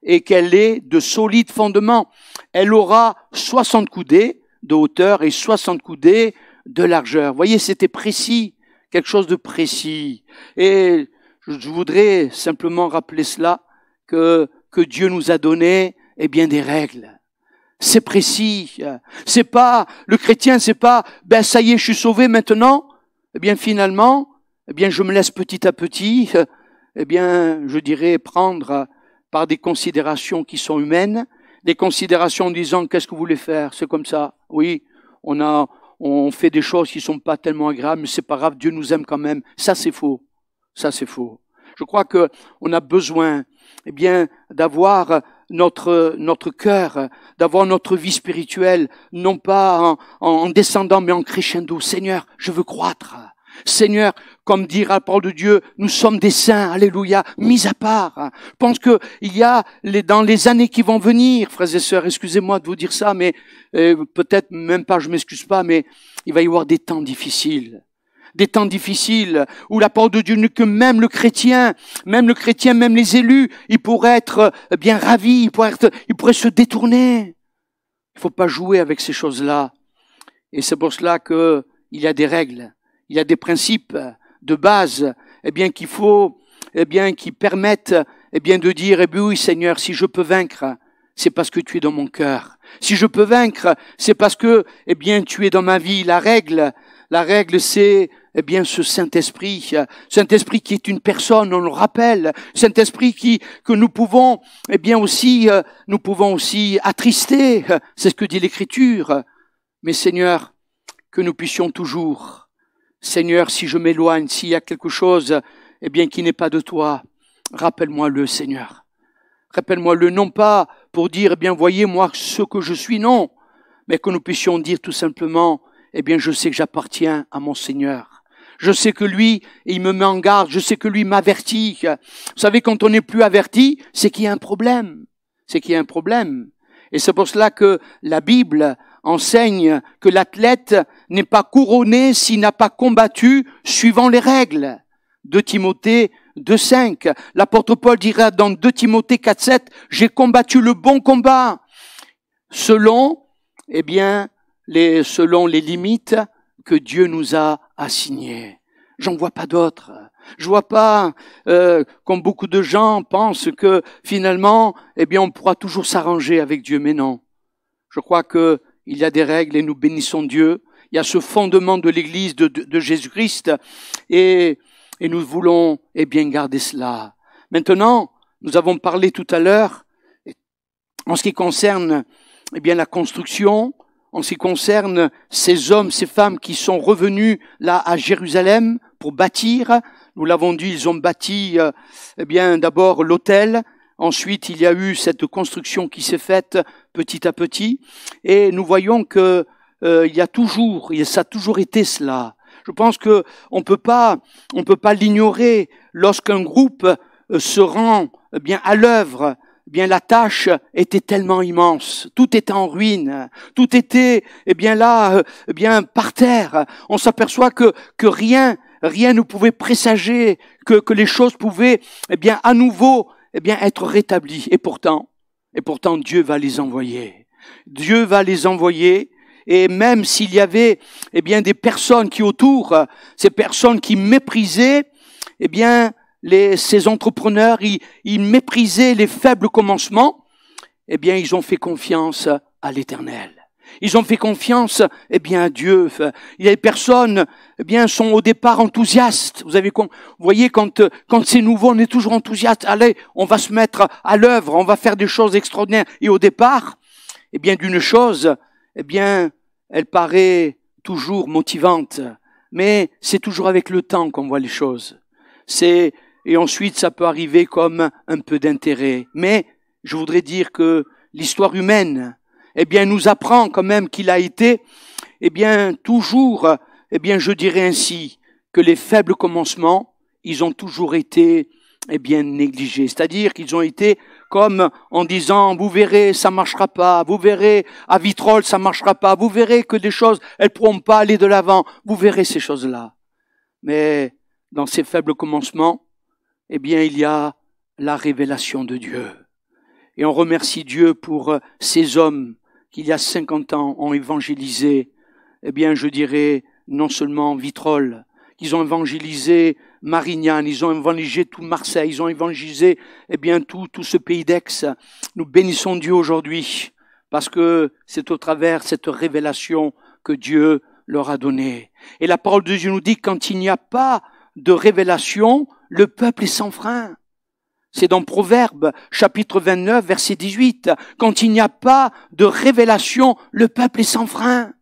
et qu'elle ait de solides fondements. Elle aura 60 coudées de hauteur et 60 coudées de largeur. Vous voyez, c'était précis, quelque chose de précis. Et je voudrais simplement rappeler cela, que Dieu nous a donné, eh bien, des règles. C'est précis. C'est pas, le chrétien, c'est pas, ben, ça y est, je suis sauvé maintenant. Eh bien, finalement, eh bien, je me laisse petit à petit, eh bien, je dirais prendre par des considérations qui sont humaines, des considérations en disant, qu'est-ce que vous voulez faire? C'est comme ça. Oui, on fait des choses qui sont pas tellement agréables, mais c'est pas grave, Dieu nous aime quand même. Ça, c'est faux. Ça, c'est faux. Je crois que on a besoin, eh bien, d'avoir notre cœur, d'avoir notre vie spirituelle, non pas en descendant, mais en crescendo. Seigneur, je veux croître. Seigneur, comme dira la parole de Dieu, nous sommes des saints, alléluia, mis à part. Je pense que il y a dans les années qui vont venir, frères et sœurs, excusez-moi de vous dire ça, mais peut-être même pas, je m'excuse pas, mais il va y avoir des temps difficiles. Des temps difficiles où la parole de Dieu n'est que même le chrétien, même les élus, ils pourraient être bien ravis, ils pourraient se détourner. Il faut pas jouer avec ces choses-là. Et c'est pour cela que il y a des règles, il y a des principes de base, qu'il faut, qui permettent, de dire, oui, Seigneur, si je peux vaincre, c'est parce que tu es dans mon cœur. Si je peux vaincre, c'est parce que, tu es dans ma vie. La règle, c'est, ce Saint-Esprit qui est une personne, on le rappelle, Saint-Esprit que nous pouvons, nous pouvons aussi attrister. C'est ce que dit l'Écriture. Mais Seigneur, que nous puissions toujours, Seigneur, si je m'éloigne, s'il y a quelque chose, qui n'est pas de toi, rappelle-moi-le, Seigneur. Rappelle-moi-le, non pas pour dire, voyez-moi ce que je suis, non, mais que nous puissions dire tout simplement, je sais que j'appartiens à mon Seigneur. Je sais que lui, il me met en garde, je sais que lui m'avertit. Vous savez, quand on n'est plus averti, c'est qu'il y a un problème. C'est qu'il y a un problème. Et c'est pour cela que la Bible enseigne que l'athlète n'est pas couronné s'il n'a pas combattu suivant les règles. 2 Timothée 2,5. L'apôtre Paul dira dans 2 Timothée 4,7, j'ai combattu le bon combat selon, selon les limites que Dieu nous a assignées. J'en vois pas d'autres. Je vois pas, comme beaucoup de gens pensent que finalement, on pourra toujours s'arranger avec Dieu, mais non. Je crois que il y a des règles et nous bénissons Dieu. Il y a ce fondement de l'Église de Jésus-Christ et nous voulons garder cela. Maintenant, nous avons parlé tout à l'heure en ce qui concerne la construction, en ce qui concerne ces hommes, ces femmes qui sont revenus là à Jérusalem pour bâtir. Nous l'avons dit, ils ont bâti d'abord l'autel. Ensuite, il y a eu cette construction qui s'est faite petit à petit, et nous voyons que ça a toujours été cela. Je pense que on peut pas l'ignorer lorsqu'un groupe se rend à l'œuvre. La tâche était tellement immense, tout était en ruine, tout était par terre. On s'aperçoit que rien ne pouvait présager que les choses pouvaient à nouveau être rétablies. Et pourtant Dieu va les envoyer. Dieu va les envoyer. Et même s'il y avait des personnes qui autour, ces personnes qui méprisaient, ces entrepreneurs, ils méprisaient les faibles commencements, ils ont fait confiance à l'Éternel. Ils ont fait confiance, à Dieu. Il y a des personnes, sont au départ enthousiastes. Vous voyez, quand c'est nouveau, on est toujours enthousiaste. Allez, on va se mettre à l'œuvre, on va faire des choses extraordinaires. Et au départ, d'une chose, elle paraît toujours motivante. Mais c'est toujours avec le temps qu'on voit les choses. Et ensuite, ça peut arriver comme un peu d'intérêt. Mais je voudrais dire que l'histoire humaine, nous apprend quand même qu'il a été, toujours, je dirais ainsi, que les faibles commencements, ils ont toujours été, négligés. C'est-à-dire qu'ils ont été comme en disant, vous verrez, ça marchera pas, vous verrez, à Vitrolles, ça marchera pas, vous verrez que des choses, elles pourront pas aller de l'avant, vous verrez ces choses-là. Mais dans ces faibles commencements, il y a la révélation de Dieu. Et on remercie Dieu pour ces hommes qui, il y a 50 ans, ont évangélisé, je dirais, non seulement Vitrolles, qu'ils ont évangélisé Marignane, ils ont évangélisé tout Marseille, ils ont évangélisé, tout ce pays d'Aix. Nous bénissons Dieu aujourd'hui, parce que c'est au travers de cette révélation que Dieu leur a donné. Et la parole de Dieu nous dit que quand il n'y a pas de révélation, le peuple est sans frein. C'est dans Proverbes, chapitre 29, verset 18. Quand il n'y a pas de révélation, le peuple est sans frein.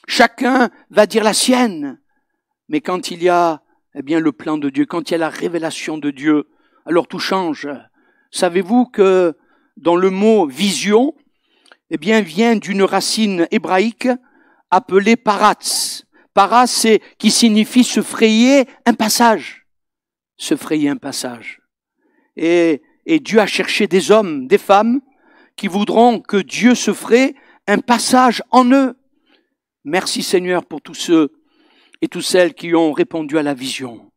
Chacun va dire la sienne. Mais quand il y a, le plan de Dieu, quand il y a la révélation de Dieu, alors tout change. Savez-vous que dans le mot vision, vient d'une racine hébraïque appelée paratz. Para, c'est qui signifie se frayer un passage. Se frayer un passage. Et Dieu a cherché des hommes, des femmes, qui voudront que Dieu se fraye un passage en eux. Merci Seigneur pour tous ceux et toutes celles qui ont répondu à la vision.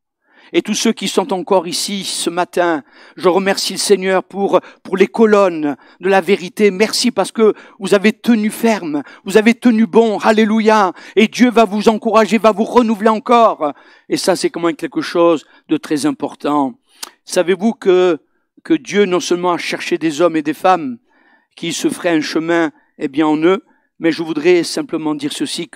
Et tous ceux qui sont encore ici ce matin, je remercie le Seigneur pour les colonnes de la vérité. Merci parce que vous avez tenu ferme, vous avez tenu bon, alléluia. Et Dieu va vous encourager, va vous renouveler encore. Et ça, c'est quand même quelque chose de très important. Savez-vous que Dieu non seulement a cherché des hommes et des femmes qui se feraient un chemin, en eux, mais je voudrais simplement dire ceci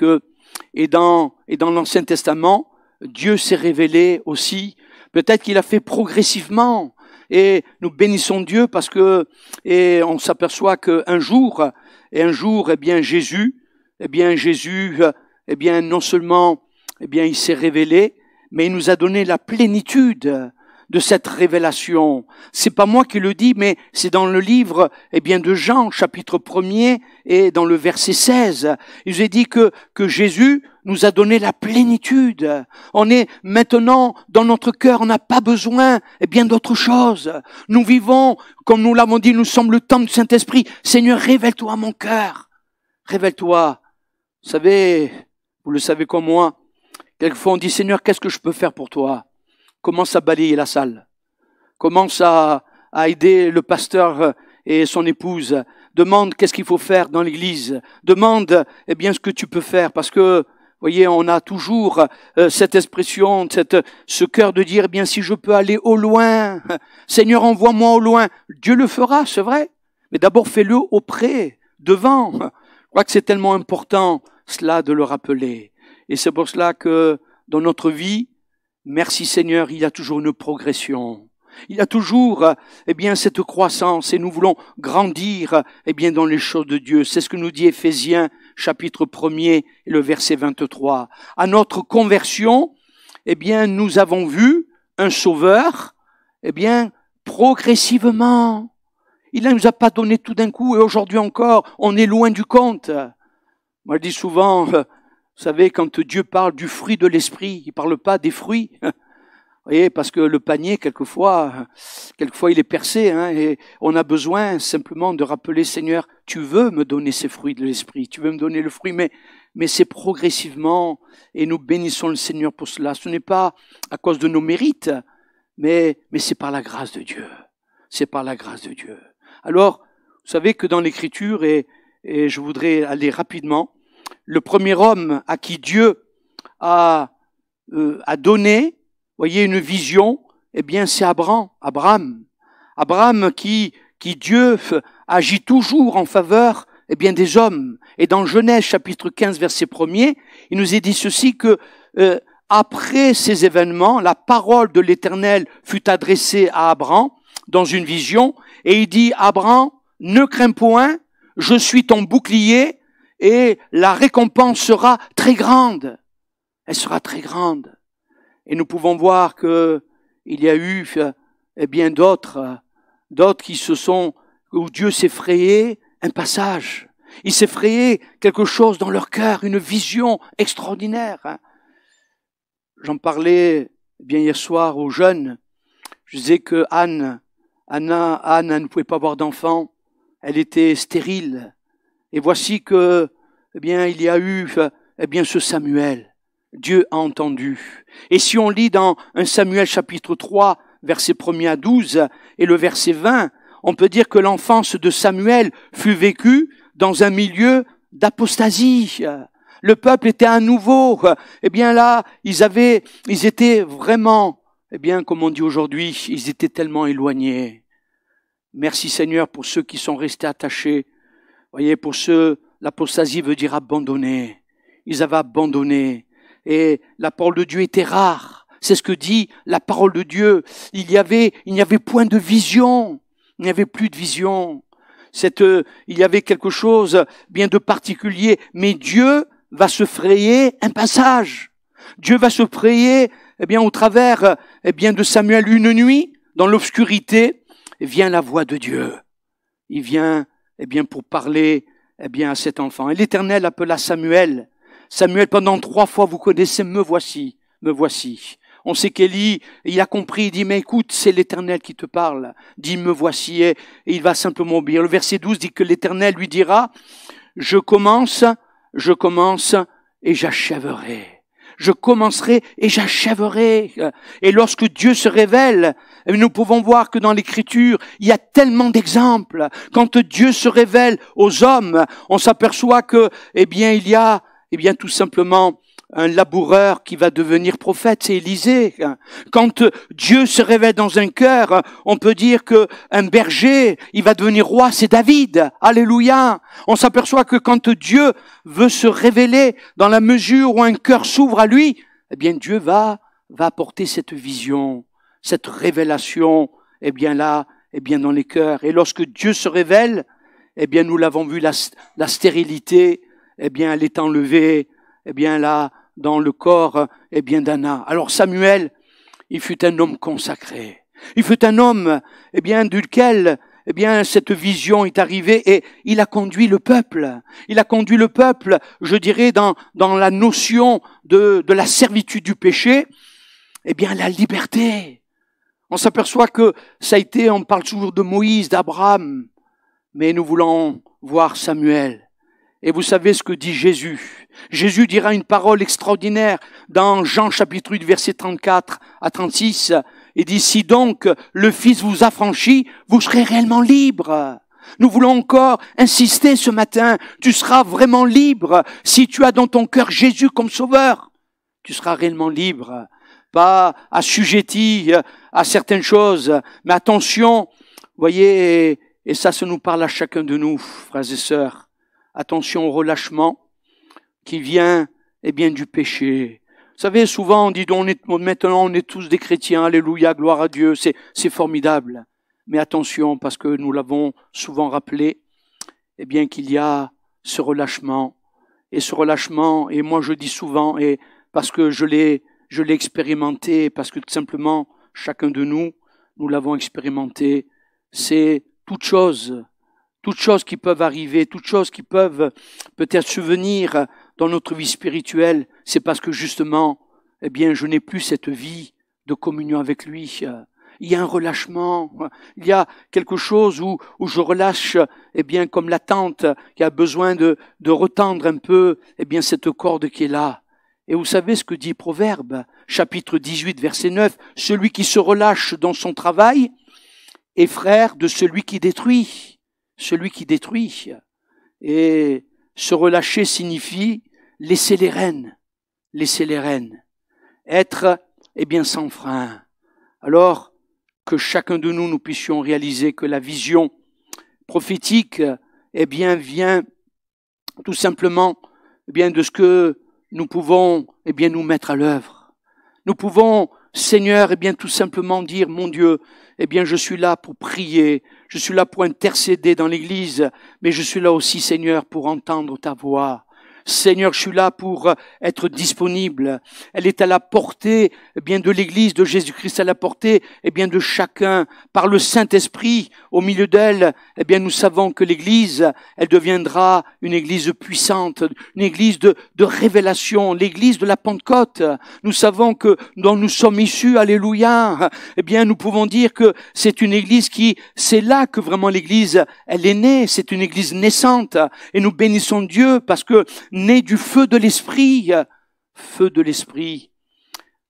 et dans l'Ancien Testament, Dieu s'est révélé aussi. Peut-être qu'il a fait progressivement. Et nous bénissons Dieu parce que, et on s'aperçoit qu'un jour, Jésus, non seulement, il s'est révélé, mais il nous a donné la plénitude de cette révélation. C'est pas moi qui le dis, mais c'est dans le livre, de Jean, chapitre 1er, et dans le verset 16. Il nous est dit que Jésus nous a donné la plénitude. On est maintenant dans notre cœur, on n'a pas besoin, d'autre chose. Nous vivons, comme nous l'avons dit, nous sommes le temple du Saint-Esprit. Seigneur, révèle-toi à mon cœur. Révèle-toi. Vous savez, vous le savez comme moi, quelquefois on dit, Seigneur, qu'est-ce que je peux faire pour toi? Commence à balayer la salle. Commence à aider le pasteur et son épouse. Demande qu'est-ce qu'il faut faire dans l'église. Demande, ce que tu peux faire. Parce que, voyez, on a toujours cette expression, ce cœur de dire, si je peux aller au loin, Seigneur, envoie-moi au loin. Dieu le fera, c'est vrai. Mais d'abord, fais-le auprès, devant. Je crois que c'est tellement important, cela, de le rappeler. Et c'est pour cela que, dans notre vie, merci Seigneur, il y a toujours une progression. Il y a toujours, cette croissance et nous voulons grandir, dans les choses de Dieu. C'est ce que nous dit Éphésiens, chapitre 1er, le verset 23. À notre conversion, nous avons vu un sauveur, progressivement. Il ne nous a pas donné tout d'un coup et aujourd'hui encore, on est loin du compte. Moi, je dis souvent, vous savez, quand Dieu parle du fruit de l'esprit, il parle pas des fruits. Vous voyez, parce que le panier, quelquefois, il est percé, et on a besoin simplement de rappeler, Seigneur, tu veux me donner ces fruits de l'esprit, tu veux me donner le fruit, mais c'est progressivement, et nous bénissons le Seigneur pour cela. Ce n'est pas à cause de nos mérites, mais c'est par la grâce de Dieu. C'est par la grâce de Dieu. Alors, vous savez que dans l'Écriture, et je voudrais aller rapidement, le premier homme à qui Dieu a donné, voyez, une vision, c'est Abraham. Abraham qui Dieu agit toujours en faveur, des hommes. Et dans Genèse chapitre 15 verset 1er, il nous est dit ceci que après ces événements, la parole de l'Éternel fut adressée à Abraham dans une vision et il dit, Abraham, ne crains point, je suis ton bouclier et la récompense sera très grande. Elle sera très grande. Et nous pouvons voir que il y a eu, d'autres où Dieu s'est frayé un passage. Il s'est frayé quelque chose dans leur cœur, une vision extraordinaire. J'en parlais, hier soir aux jeunes. Je disais que Anne ne pouvait pas avoir d'enfant. Elle était stérile. Et voici que, il y a eu, ce Samuel. Dieu a entendu. Et si on lit dans 1 Samuel chapitre 3, verset 1er à 12, et le verset 20, on peut dire que l'enfance de Samuel fut vécue dans un milieu d'apostasie. Le peuple était à nouveau. Là, ils étaient vraiment, comme on dit aujourd'hui, ils étaient tellement éloignés. Merci Seigneur pour ceux qui sont restés attachés. Voyez, pour ceux, l'apostasie veut dire abandonner. Ils avaient abandonné. Et la parole de Dieu était rare. C'est ce que dit la parole de Dieu. Il n'y avait point de vision. Il n'y avait plus de vision. Il y avait quelque chose bien de particulier. Mais Dieu va se frayer un passage. Dieu va se frayer, au travers, de Samuel une nuit, dans l'obscurité, vient la voix de Dieu. Il vient, pour parler, à cet enfant. Et l'Éternel appela Samuel. Samuel, pendant 3 fois, vous connaissez, me voici, me voici. On sait qu'Élie, il a compris, il dit, mais écoute, c'est l'Éternel qui te parle. Dit, me voici, et il va simplement obéir. Le verset 12 dit que l'Éternel lui dira, je commence, et j'achèverai. Je commencerai et j'achèverai. Et lorsque Dieu se révèle, nous pouvons voir que dans l'Écriture, il y a tellement d'exemples. Quand Dieu se révèle aux hommes, on s'aperçoit que, il y a, tout simplement, un laboureur qui va devenir prophète, c'est Élisée. Quand Dieu se révèle dans un cœur, on peut dire que un berger, il va devenir roi, c'est David. Alléluia. On s'aperçoit que quand Dieu veut se révéler dans la mesure où un cœur s'ouvre à lui, Dieu va apporter cette vision, cette révélation, dans les cœurs. Et lorsque Dieu se révèle, nous l'avons vu, la stérilité, elle est enlevée, là, dans le corps, d'Anna. Alors Samuel, il fut un homme consacré. Il fut un homme, duquel, cette vision est arrivée et il a conduit le peuple. Il a conduit le peuple, je dirais, dans la notion de la servitude du péché, la liberté. On s'aperçoit que ça a été, on parle toujours de Moïse, d'Abraham, mais nous voulons voir Samuel. Et vous savez ce que dit Jésus. Jésus dira une parole extraordinaire dans Jean chapitre 8, verset 34 à 36. Il dit, si donc le Fils vous affranchit, vous serez réellement libre. Nous voulons encore insister ce matin. Tu seras vraiment libre si tu as dans ton cœur Jésus comme sauveur. Tu seras réellement libre. Pas assujetti à certaines choses. Mais attention, voyez, et ça nous parle à chacun de nous, frères et sœurs. Attention au relâchement qui vient, du péché. Vous savez, souvent on dit, maintenant on est tous des chrétiens, alléluia, gloire à Dieu, c'est formidable. Mais attention, parce que nous l'avons souvent rappelé, qu'il y a ce relâchement. Et ce relâchement, et moi je dis souvent, et parce que je l'ai expérimenté, parce que tout simplement, chacun de nous l'avons expérimenté, c'est toutes choses qui peuvent arriver, toutes choses qui peuvent peut-être survenir dans notre vie spirituelle, c'est parce que justement, je n'ai plus cette vie de communion avec lui. Il y a un relâchement, il y a quelque chose où je relâche, comme la tante qui a besoin de retendre un peu, cette corde qui est là. Et vous savez ce que dit Proverbe, chapitre 18, verset 9, celui qui se relâche dans son travail est frère de celui qui détruit. Celui qui détruit. Et se relâcher signifie laisser les rênes. Laisser les rênes. Être, sans frein. Alors que chacun de nous puissions réaliser que la vision prophétique, vient tout simplement, de ce que nous pouvons, nous mettre à l'œuvre. Nous pouvons, Seigneur, tout simplement dire, mon Dieu, je suis là pour prier, je suis là pour intercéder dans l'Église, mais je suis là aussi, Seigneur, pour entendre ta voix. Seigneur, je suis là pour être disponible. Elle est à la portée, de l'Église de Jésus-Christ, à la portée, de chacun. Par le Saint-Esprit, au milieu d'elle, nous savons que l'Église, elle deviendra une Église puissante, une Église de révélation, l'Église de la Pentecôte. Nous savons que dont nous sommes issus, alléluia. Nous pouvons dire que c'est une Église c'est là que vraiment l'Église, elle est née. C'est une Église naissante. Et nous bénissons Dieu parce que né du feu de l'esprit.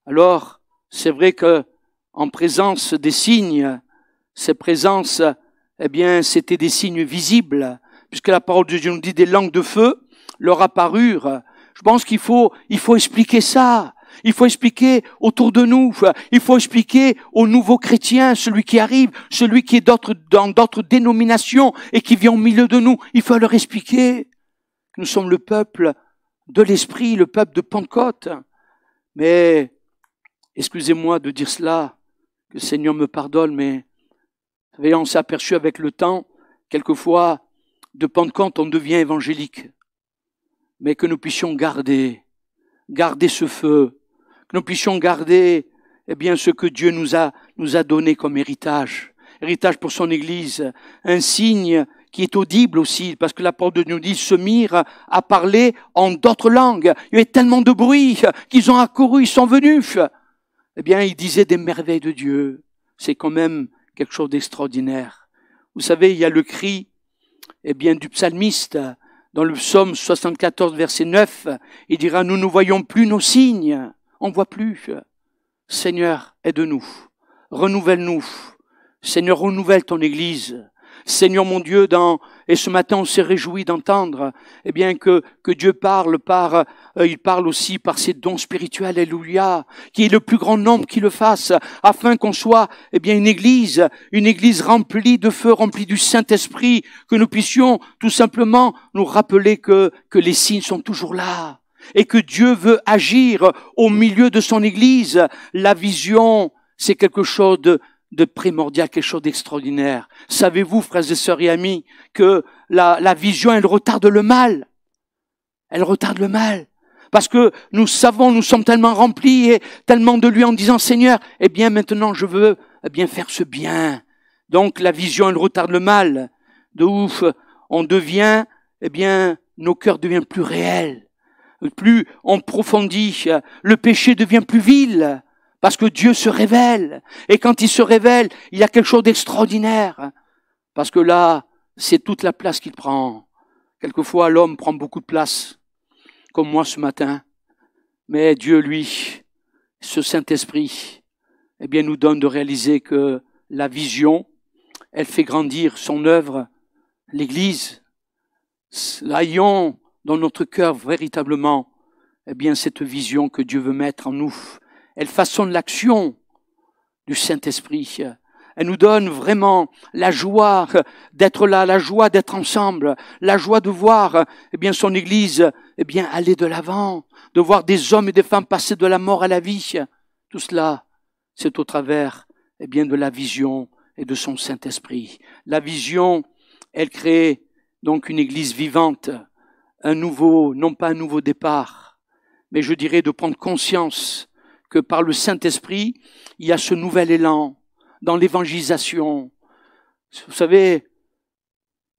Alors, c'est vrai que en présence des signes, ces présences, c'était des signes visibles, puisque la parole de Dieu nous dit des langues de feu leur apparurent. Je pense qu'il faut expliquer ça. Il faut expliquer autour de nous. Il faut expliquer aux nouveaux chrétiens, celui qui arrive, celui qui est dans d'autres dénominations et qui vient au milieu de nous. Il faut leur expliquer. Nous sommes le peuple de l'Esprit, le peuple de Pentecôte. Mais, excusez-moi de dire cela, que le Seigneur me pardonne, mais vous savez, on s'est aperçu avec le temps, quelquefois, de Pentecôte, on devient évangélique. Mais que nous puissions garder ce feu, que nous puissions garder ce que Dieu nous a donné comme héritage pour son Église, un signe qui est audible aussi, parce que la parole de Dieu nous dit, se mirent à parler en d'autres langues. Il y avait tellement de bruit qu'ils ont accouru, ils sont venus. Eh bien, ils disaient des merveilles de Dieu. C'est quand même quelque chose d'extraordinaire. Vous savez, il y a le cri, eh bien, du psalmiste, dans le psaume 74, verset 9, il dira, nous ne voyons plus nos signes, on ne voit plus. Seigneur, aide-nous, renouvelle-nous. Seigneur, renouvelle ton Église. Seigneur mon Dieu, et ce matin on s'est réjoui d'entendre, eh bien que Dieu parle il parle aussi par ses dons spirituels, alléluia, qu'il y ait le plus grand nombre qui le fasse, afin qu'on soit, eh bien, une église remplie de feu, remplie du Saint-Esprit, que nous puissions tout simplement nous rappeler que les signes sont toujours là, et que Dieu veut agir au milieu de son Église. La vision, c'est quelque chose de primordial, quelque chose d'extraordinaire. Savez-vous, frères et sœurs et amis, que la vision, elle retarde le mal. Elle retarde le mal. Parce que nous sommes tellement remplis et tellement de lui en disant, Seigneur, eh bien maintenant je veux bien faire ce bien. Donc la vision, elle retarde le mal. De ouf, on devient, eh bien, nos cœurs deviennent plus réels. Plus on profondit, le péché devient plus vil. Parce que Dieu se révèle. Et quand il se révèle, il y a quelque chose d'extraordinaire. Parce que là, c'est toute la place qu'il prend. Quelquefois, l'homme prend beaucoup de place, comme moi ce matin. Mais Dieu, lui, ce Saint-Esprit, eh bien, nous donne de réaliser que la vision, elle fait grandir son œuvre, l'Église. Ayons dans notre cœur véritablement, eh bien, cette vision que Dieu veut mettre en nous. Elle façonne l'action du Saint-Esprit. Elle nous donne vraiment la joie d'être là, la joie d'être ensemble, la joie de voir, eh bien, son Église, eh bien, aller de l'avant, de voir des hommes et des femmes passer de la mort à la vie. Tout cela, c'est au travers, eh bien, de la vision et de son Saint-Esprit. La vision, elle crée donc une Église vivante, non pas un nouveau départ, mais je dirais de prendre conscience que par le Saint-Esprit, il y a ce nouvel élan dans l'évangélisation. Vous savez,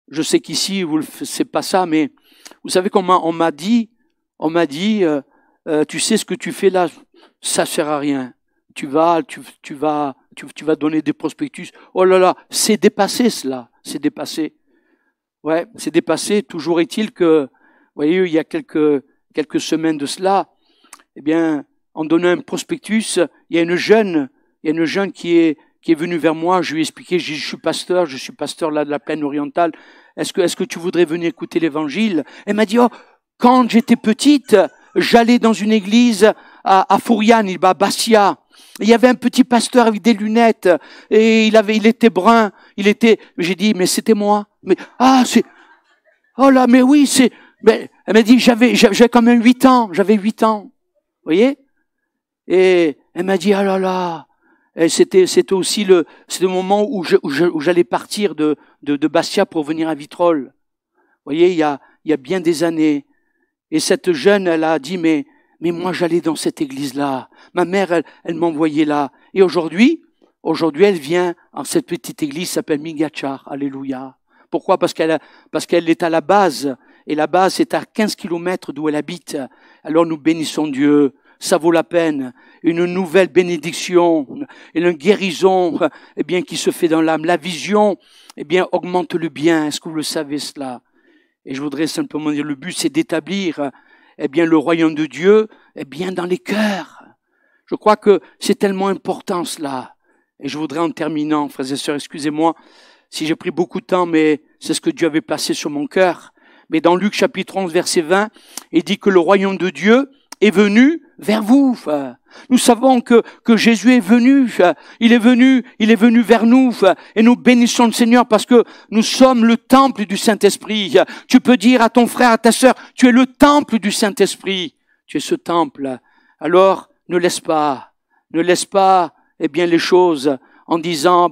je sais qu'ici, c'est pas ça, mais vous savez qu'on m'a dit, tu sais ce que tu fais là, ça sert à rien. Tu vas donner des prospectus. Oh là là, c'est dépassé cela, c'est dépassé. Ouais, c'est dépassé. Toujours est-il que, vous voyez, il y a quelques semaines de cela, eh bien, en donnant un prospectus, il y a une jeune qui est venue vers moi, je lui ai expliqué, je suis pasteur là de la plaine orientale, est-ce que tu voudrais venir écouter l'évangile? Elle m'a dit, oh, quand j'étais petite, j'allais dans une église à Fouriane, à Bastia. Il y avait un petit pasteur avec des lunettes, et il était brun, j'ai dit, mais c'était moi. Mais, oh là, mais oui, mais, elle m'a dit, j'avais quand même 8 ans, vous voyez? Et elle m'a dit, ah là là, et c'était aussi le moment où j'allais partir de Bastia pour venir à Vitrolles. Vous voyez, il y a bien des années. Et cette jeune, elle a dit, mais moi j'allais dans cette église-là. Ma mère, elle m'envoyait là. Et aujourd'hui, elle vient en cette petite église qui s'appelle Mingachar. Alléluia. Pourquoi? Parce qu'elle est à la base. Et la base, c'est à 15 kilomètres d'où elle habite. Alors nous bénissons Dieu. Ça vaut la peine. Une nouvelle bénédiction, une guérison, eh bien, qui se fait dans l'âme. La vision, eh bien, augmente le bien. Est-ce que vous le savez cela? Et je voudrais simplement dire, le but, c'est d'établir, eh bien, le royaume de Dieu, eh bien, dans les cœurs. Je crois que c'est tellement important cela. Et je voudrais en terminant, frères et sœurs, excusez-moi si j'ai pris beaucoup de temps, mais c'est ce que Dieu avait placé sur mon cœur. Mais dans Luc chapitre 11, verset 20, il dit que le royaume de Dieu est venu vers vous. Nous savons que Jésus est venu. Il est venu vers nous. Et nous bénissons le Seigneur parce que nous sommes le temple du Saint-Esprit. Tu peux dire à ton frère, à ta sœur, tu es le temple du Saint-Esprit. Tu es ce temple. Alors, ne laisse pas, eh bien, les choses en disant,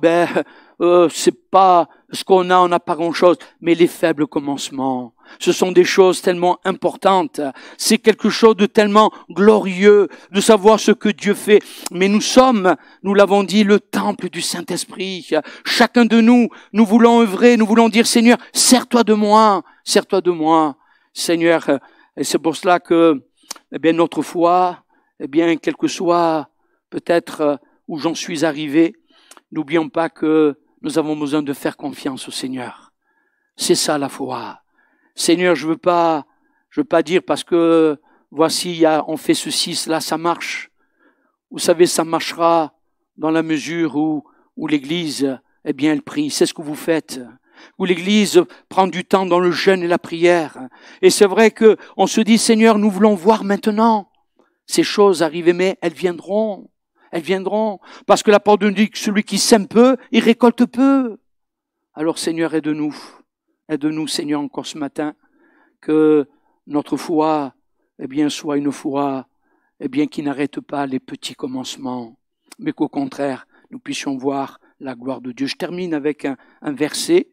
c'est pas ce qu'on a, on n'a pas grand-chose, mais les faibles commencements. Ce sont des choses tellement importantes. C'est quelque chose de tellement glorieux de savoir ce que Dieu fait. Mais nous sommes, nous l'avons dit, le temple du Saint-Esprit. Chacun de nous, nous voulons œuvrer, nous voulons dire, Seigneur, sers-toi de moi, sers-toi de moi. Seigneur, et c'est pour cela que, eh bien, notre foi, eh bien, quel que soit peut-être où j'en suis arrivé, n'oublions pas que nous avons besoin de faire confiance au Seigneur. C'est ça la foi. Seigneur, je veux pas dire parce que voici, on fait ceci, cela, ça marche. Vous savez, ça marchera dans la mesure où l'Église, eh bien, elle prie. C'est ce que vous faites. Où l'Église prend du temps dans le jeûne et la prière. Et c'est vrai que on se dit, Seigneur, nous voulons voir maintenant ces choses arriver, mais elles viendront. Elles viendront. Parce que la parole de Dieu dit que celui qui sème peu, il récolte peu. Alors, Seigneur, aide-nous. Aide-nous, Seigneur, encore ce matin, que notre foi, eh bien, soit une foi, eh bien, qui n'arrête pas les petits commencements, mais qu'au contraire, nous puissions voir la gloire de Dieu. Je termine avec un verset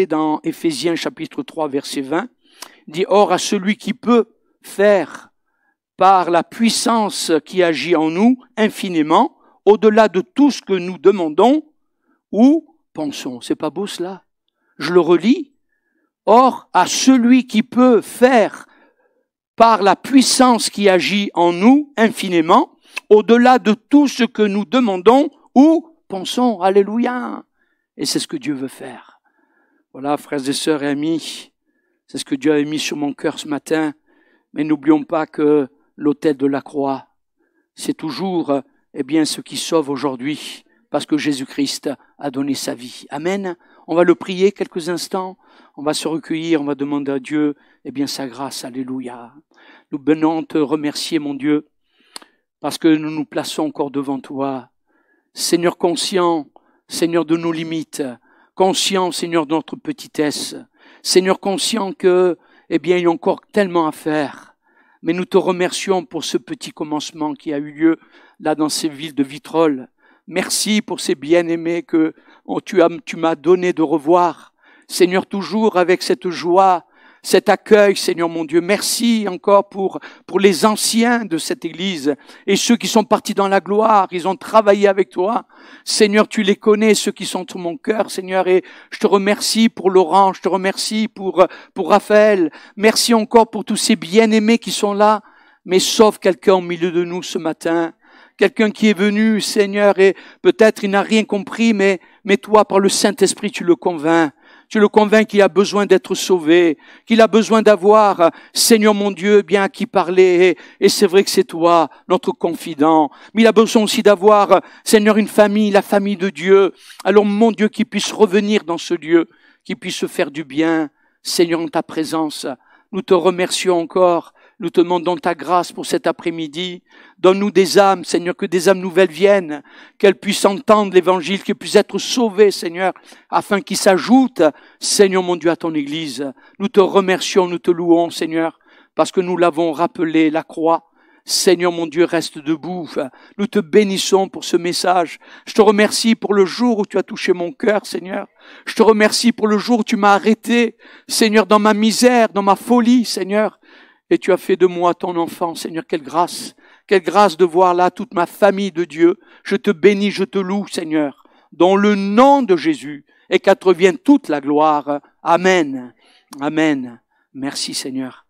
dans Éphésiens chapitre 3, verset 20, dit « Or, à celui qui peut faire par la puissance qui agit en nous infiniment, au-delà de tout ce que nous demandons ou pensons. » C'est pas beau cela? Je le relis. Or, à celui qui peut faire par la puissance qui agit en nous infiniment, au-delà de tout ce que nous demandons ou pensons. Alléluia. Et c'est ce que Dieu veut faire. Voilà, frères et sœurs et amis, c'est ce que Dieu a mis sur mon cœur ce matin. Mais n'oublions pas que l'autel de la croix, c'est toujours, eh bien, ce qui sauve aujourd'hui, parce que Jésus-Christ a donné sa vie. Amen. On va le prier quelques instants. On va se recueillir, on va demander à Dieu, eh bien, sa grâce. Alléluia. Nous venons te remercier, mon Dieu, parce que nous nous plaçons encore devant toi. Seigneur, conscient, Seigneur, de nos limites, conscient, Seigneur, de notre petitesse, Seigneur, conscient que, eh bien, il y a encore tellement à faire. Mais nous te remercions pour ce petit commencement qui a eu lieu là dans ces villes de Vitrolles. Merci pour ces bien-aimés que tu m'as donné de revoir. Seigneur, toujours avec cette joie, cet accueil, Seigneur mon Dieu. Merci encore pour les anciens de cette église et ceux qui sont partis dans la gloire. Ils ont travaillé avec toi. Seigneur, tu les connais, ceux qui sont sur mon cœur, Seigneur. Et je te remercie pour Laurent, je te remercie pour Raphaël. Merci encore pour tous ces bien-aimés qui sont là. Mais sauve quelqu'un au milieu de nous ce matin. Quelqu'un qui est venu, Seigneur, et peut-être il n'a rien compris, mais toi, par le Saint-Esprit, tu le convaincs. Tu le convaincs qu'il a besoin d'être sauvé, qu'il a besoin d'avoir, Seigneur mon Dieu, bien à qui parler. Et c'est vrai que c'est toi, notre confident. Mais il a besoin aussi d'avoir, Seigneur, une famille, la famille de Dieu. Alors mon Dieu, qu'il puisse revenir dans ce lieu, qu'il puisse se faire du bien. Seigneur, en ta présence, nous te remercions encore. Nous te demandons ta grâce pour cet après-midi. Donne-nous des âmes, Seigneur, que des âmes nouvelles viennent, qu'elles puissent entendre l'évangile, qu'elles puissent être sauvées, Seigneur, afin qu'ils s'ajoutent, Seigneur mon Dieu, à ton Église. Nous te remercions, nous te louons, Seigneur, parce que nous l'avons rappelé, la croix. Seigneur mon Dieu, reste debout. Nous te bénissons pour ce message. Je te remercie pour le jour où tu as touché mon cœur, Seigneur. Je te remercie pour le jour où tu m'as arrêté, Seigneur, dans ma misère, dans ma folie, Seigneur. Et tu as fait de moi ton enfant, Seigneur, quelle grâce de voir là toute ma famille de Dieu. Je te bénis, je te loue, Seigneur, dans le nom de Jésus, et qu'à te revienne toute la gloire. Amen. Amen. Merci, Seigneur.